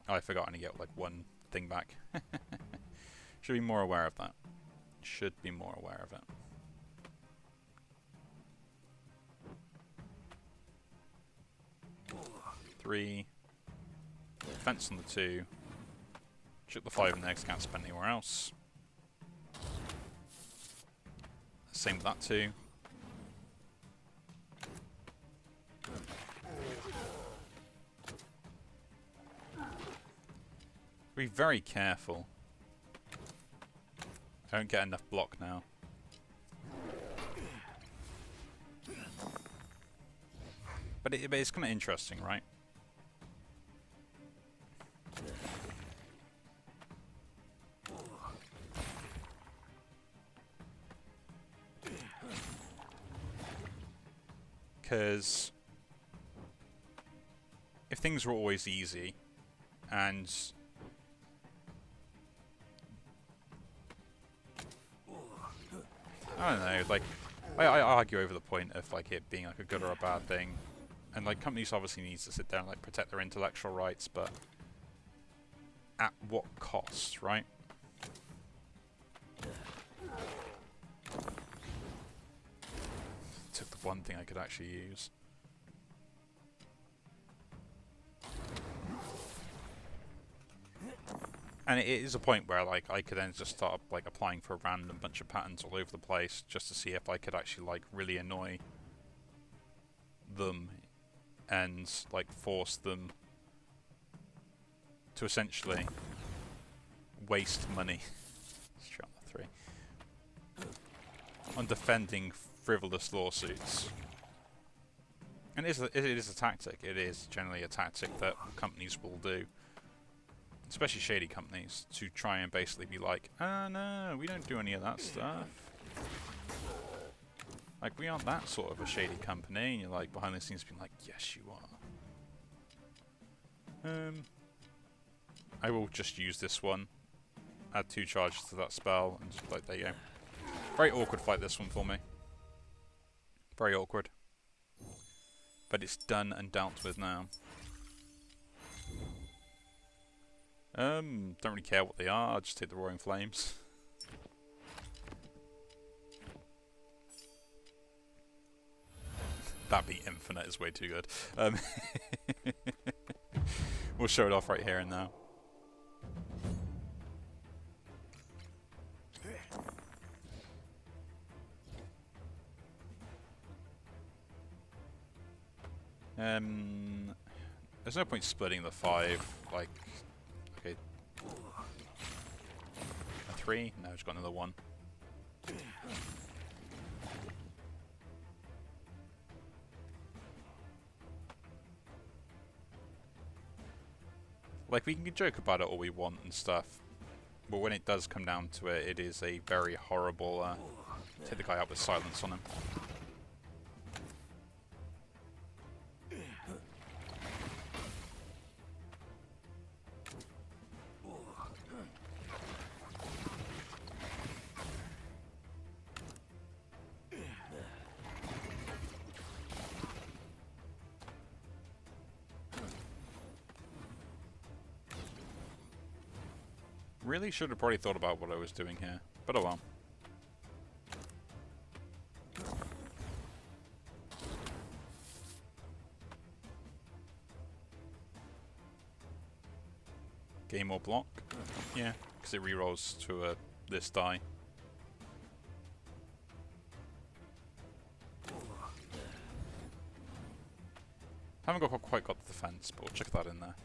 Oh, I forgot I only get like 1 thing back. Should be more aware of that. Should be more aware of it. Three. Defense on the 2. Chuck the 5 in there because I can't spend anywhere else. Same with that 2. Be very careful. I don't get enough block now. But it's kind of interesting, right? Because if things were always easy, and I don't know, like I argue over the point of like it being like a good or a bad thing, and like companies obviously need to sit down and like protect their intellectual rights, but at what cost, right? Took the one thing I could actually use. And it is a point where like I could then just start like applying for a random bunch of patterns all over the place just to see if I could actually like really annoy them and like force them to essentially waste money. Let's try on the 3. On defending frivolous lawsuits. And it is a tactic. It is generally a tactic that companies will do, especially shady companies, to try and basically be like, ah, no, we don't do any of that stuff. Like, we aren't that sort of a shady company. And you're like, behind the scenes being like, yes, you are. I will just use this one. Add 2 charges to that spell, and just like, there you go. Very awkward fight, this one, for me. Very awkward. But it's done and dealt with now. Don't really care what they are, I'll just take the Roaring Flames. That be infinite is way too good. We'll show it off right here and now. There's no point splitting the 5, like, okay, 3? No, just got another 1. Like, we can joke about it all we want and stuff, but when it does come down to it, it is a very horrible... take the guy out with silence on him. Really should have probably thought about what I was doing here, but oh well. Game or block? Yeah, because it rerolls to this die. Haven't quite got the defense, but we'll check that in there.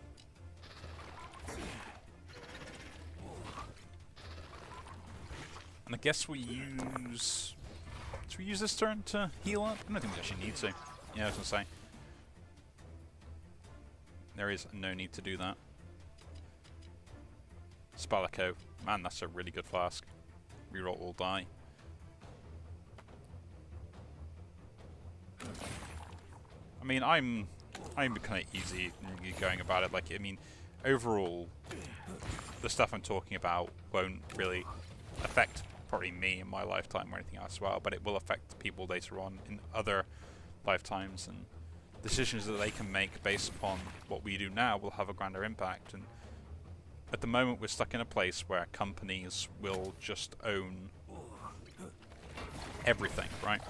And I guess we use... Should we use this turn to heal up? I don't think we actually need to. Yeah, I was going to say. There is no need to do that. SpellRogue. Man, that's a really good flask. Reroll all die. I mean, I'm kind of easy going about it. Like, I mean, overall, the stuff I'm talking about won't really affect probably me in my lifetime or anything else as well, but it will affect people later on in other lifetimes, and decisions that they can make based upon what we do now will have a grander impact. And at the moment we're stuck in a place where companies will just own everything, right?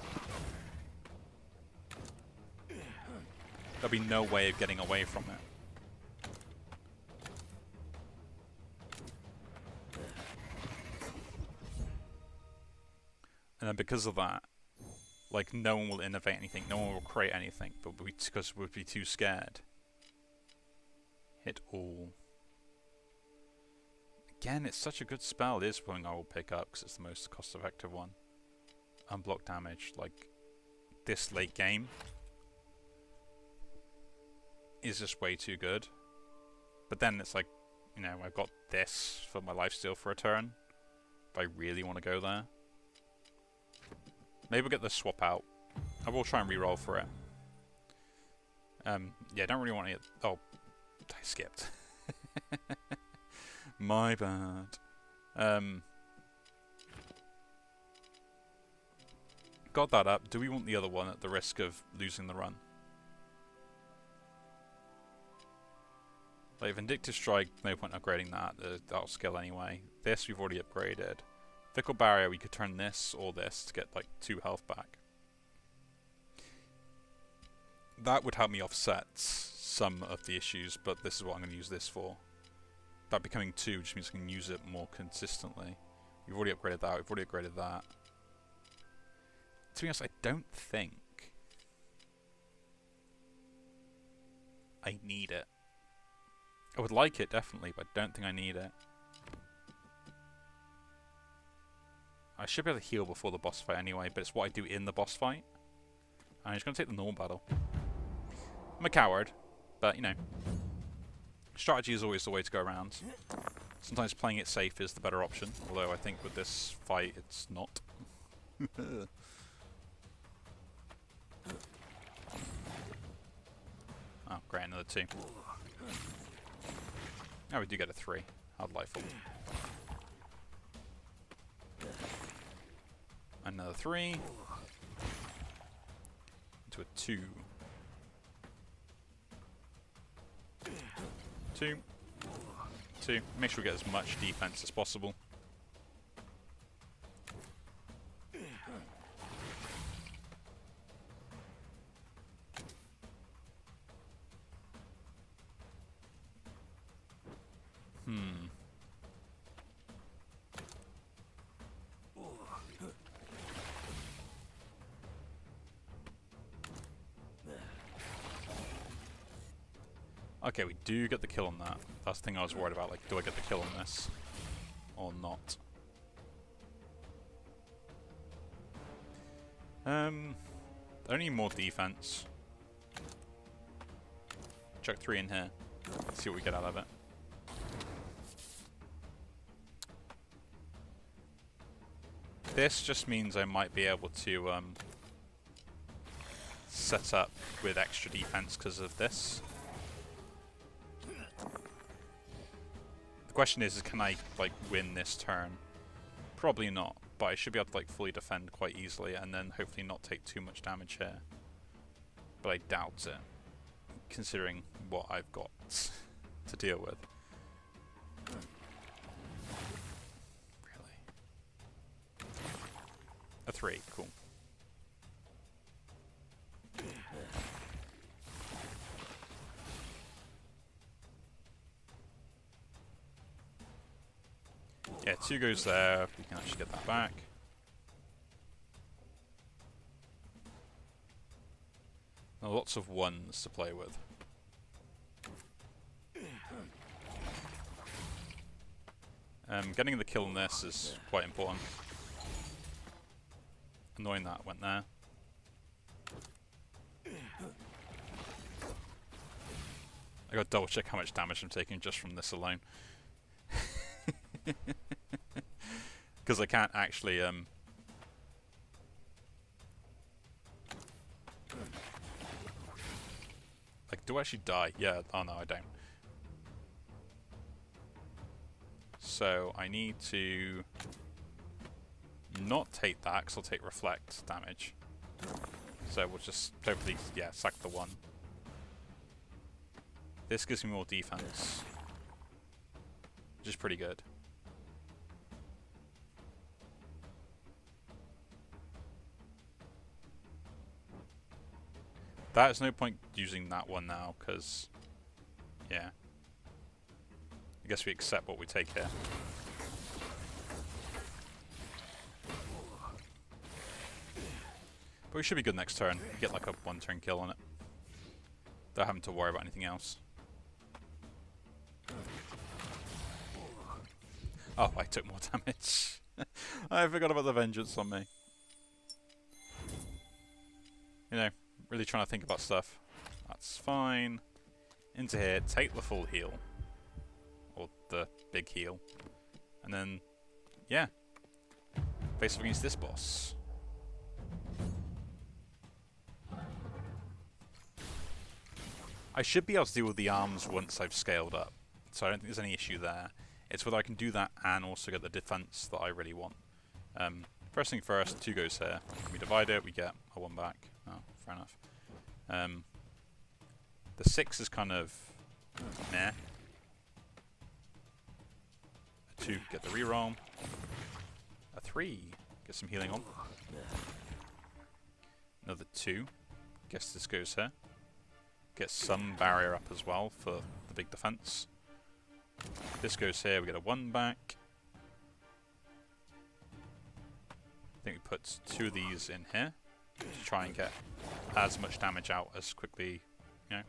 There'll be no way of getting away from it. And then because of that, like, no one will innovate anything, no one will create anything, but because we'd be too scared. Hit all. Again, it's such a good spell. It is one I will pick up because it's the most cost-effective one. Unblock damage, like, this late game is just way too good. But then it's like, you know, I've got this for my lifesteal for a turn, but I really want to go there. Maybe we'll get the swap out. I will try and reroll for it. Yeah, don't really want to... Oh, I skipped. My bad. Got that up. Do we want the other one at the risk of losing the run? Like, Vindictive Strike, no point upgrading that. That'll skill anyway. This we've already upgraded. Fickle Barrier, we could turn this or this to get like 2 health back. That would help me offset some of the issues, but this is what I'm going to use this for. That becoming 2 just means I can use it more consistently. We've already upgraded that, we've already upgraded that. To be honest, I don't think I need it. I would like it, definitely, but I don't think I need it. I should be able to heal before the boss fight anyway, but it's what I do in the boss fight. I'm just going to take the normal battle. I'm a coward, but, you know, strategy is always the way to go around. Sometimes playing it safe is the better option, although I think with this fight it's not. Oh, great, another 2. Oh, we do get a 3. How delightful. Another 3. Into a 2. 2. 2. Make sure we get as much defense as possible. Okay, we do get the kill on that. That's the thing I was worried about, like, do I get the kill on this? Or not? Only more defense. Chuck 3 in here. See what we get out of it. This just means I might be able to set up with extra defense because of this. The question is can I like win this turn? Probably not, but I should be able to like fully defend quite easily and then hopefully not take too much damage here. But I doubt it, considering what I've got to deal with. Really? A 3, cool. Yeah, 2 goes there. We can actually get that back. Now, lots of 1s to play with. Getting the kill on this is quite important. Annoying that went there. I gotta double check how much damage I'm taking just from this alone. Because I can't actually like, do I actually die? Yeah, oh no, I don't. So I need to not take that, because I'll take reflect damage. So we'll just hopefully, yeah, sack the 1. This gives me more defense, which is pretty good. There's no point using that one now, because, yeah. I guess we accept what we take here. But we should be good next turn. Get like a 1-turn kill on it. Without having to worry about anything else. Oh, I took more damage. I forgot about the vengeance on me. You know, really trying to think about stuff. That's fine. Into here, take the full heal. Or the big heal. And then, yeah. Face off against this boss. I should be able to deal with the arms once I've scaled up. So I don't think there's any issue there. It's whether I can do that and also get the defense that I really want. First thing first, 2 goes here. We divide it, we get a 1 back. Oh, fair enough. The 6 is kind of meh. A 2, get the reroll. A 3, get some healing on. Another 2, guess this goes here. Get some barrier up as well for the big defense. This goes here, we get a 1 back. I think we put 2 of these in here to try and get as much damage out as quickly, you know,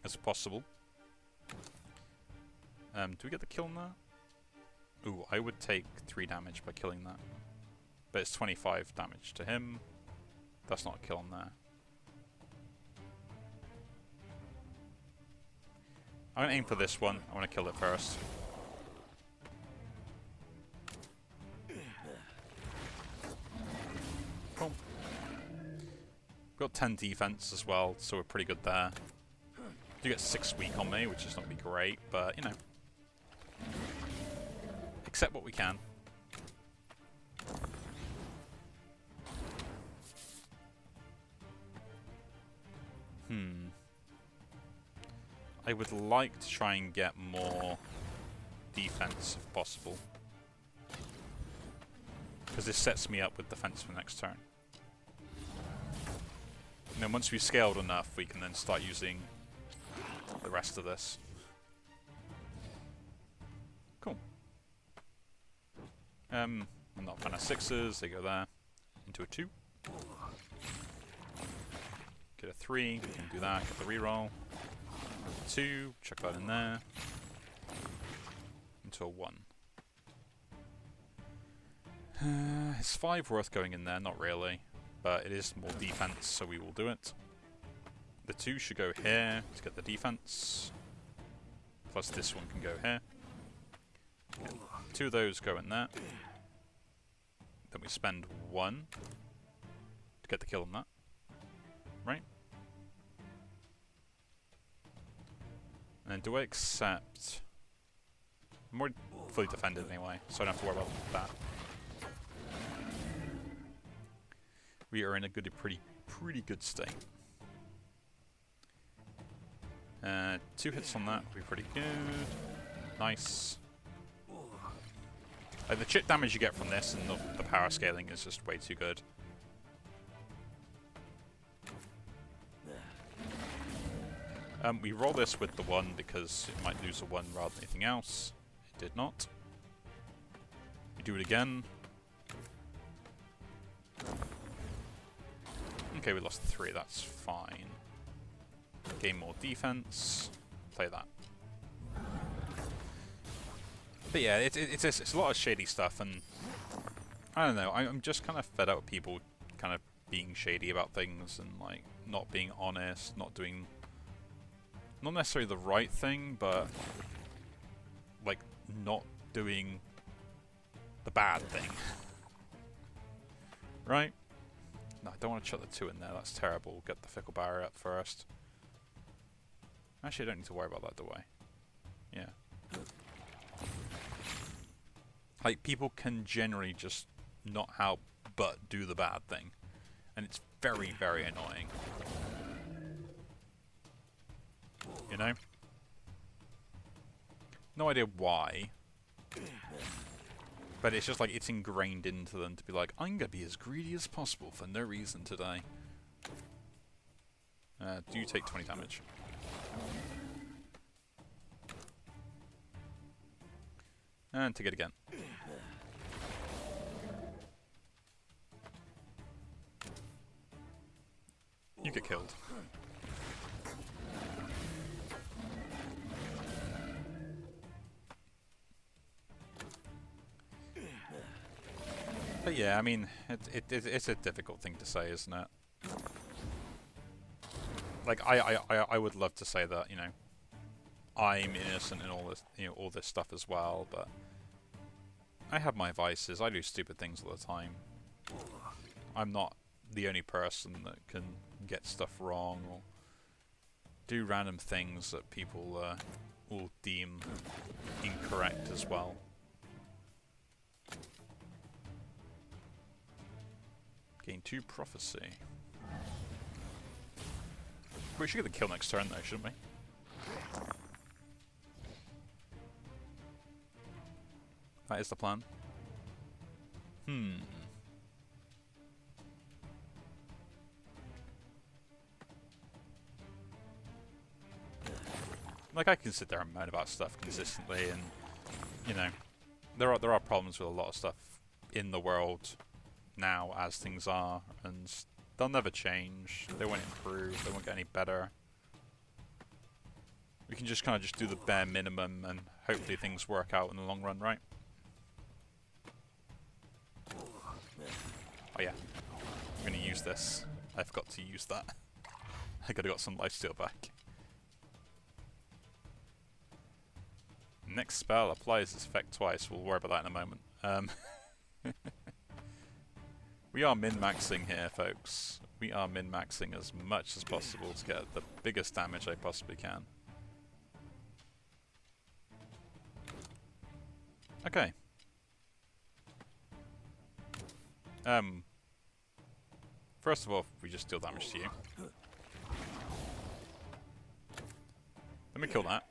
as possible. Do we get the kill on that? Ooh, I would take 3 damage by killing that. But it's 25 damage to him. That's not a kill on there. I'm going to aim for this one. I want to kill it first. Cool. We've got 10 defense as well, so we're pretty good there. You get 6 weak on me, which is not going to be great, but, you know. Accept what we can. I would like to try and get more defense if possible. Because this sets me up with defense for the next turn. And then once we've scaled enough, we can then start using the rest of this. Cool. I'm not a fan of 6s, they go there. Into a 2. Get a 3, we can do that, get the reroll. 2, chuck that in there. Into a 1. Is 5 worth going in there? Not really. But it is more defense, so we will do it. The 2 should go here to get the defense. Plus this one can go here. Okay. 2 of those go in there. Then we spend 1 to get the kill on that. Right? And then do I accept... I'm already fully defended anyway, so I don't have to worry about that. We are in a pretty good state. 2 hits on that would be pretty good. Nice. Like the chip damage you get from this and the power scaling is just way too good. We roll this with the 1 because it might lose a 1 rather than anything else. It did not. We do it again. Okay, we lost 3, that's fine. Gain more defense. Play that. But yeah, it's a lot of shady stuff, and I don't know, I'm just kind of fed up with people kind of being shady about things and like not being honest, not doing, not necessarily the right thing, but like not doing the bad thing. Right? No, I don't want to chuck the 2 in there, that's terrible. Get the fickle barrier up first. Actually, I don't need to worry about that, do I? Yeah. Like, people can generally just not help but do the bad thing. And it's very, very annoying. You know? No idea why. But it's just like, it's ingrained into them to be like, I'm gonna be as greedy as possible for no reason today. Do you take 20 damage? And take it again. You get killed. But yeah, I mean, it's a difficult thing to say, isn't it? Like, I would love to say that, you know, I'm innocent in all this, you know, all this stuff as well, but I have my vices. I do stupid things all the time. I'm not the only person that can get stuff wrong or do random things that people will deem incorrect as well. Gain 2 prophecy. We should get the kill next turn though, shouldn't we? That is the plan. Like, I can sit there and moan about stuff consistently, and you know, there are problems with a lot of stuff in the world now as things are, and they'll never change. They won't improve. They won't get any better. We can just kind of just do the bare minimum, and hopefully things work out in the long run, right? Oh yeah, I'm gonna use this. I forgot to use that. I could have got some lifesteal back. Next spell applies its effect twice. We'll worry about that in a moment. We are min-maxing here, folks. We are min-maxing as much as possible to get the biggest damage I possibly can. Okay. First of all, we just deal damage to you. Let me kill that.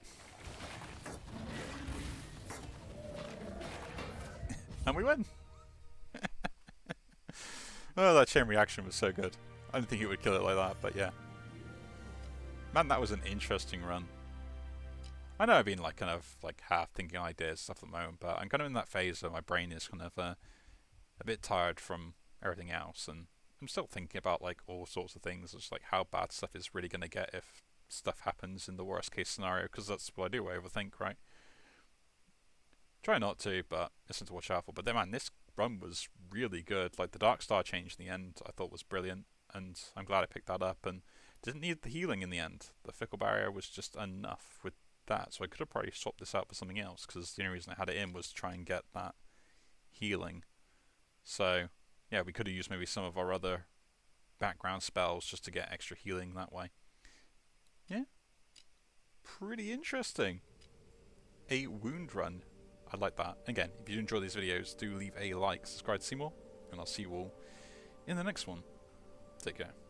And we win! Oh, that chain reaction was so good. I didn't think it would kill it like that, but yeah. Man, that was an interesting run. I know I've been like kind of like half thinking ideas and stuff at the moment, but I'm kind of in that phase where my brain is kind of a bit tired from everything else, and I'm still thinking about like all sorts of things, just like how bad stuff is really going to get if stuff happens in the worst case scenario, because that's what I do, I overthink, right? Try not to, but it's something to watch out for. But then, man, this run was really good. Like the Dark Star change in the end, I thought was brilliant, and I'm glad I picked that up. And didn't need the healing in the end. The Fickle Barrier was just enough with that, so I could have probably swapped this out for something else, because the only reason I had it in was to try and get that healing. So yeah, we could have used maybe some of our other background spells just to get extra healing that way. Yeah, pretty interesting. A wound run. I like that. Again, if you enjoy these videos, do leave a like, subscribe to see more, and I'll see you all in the next one. Take care.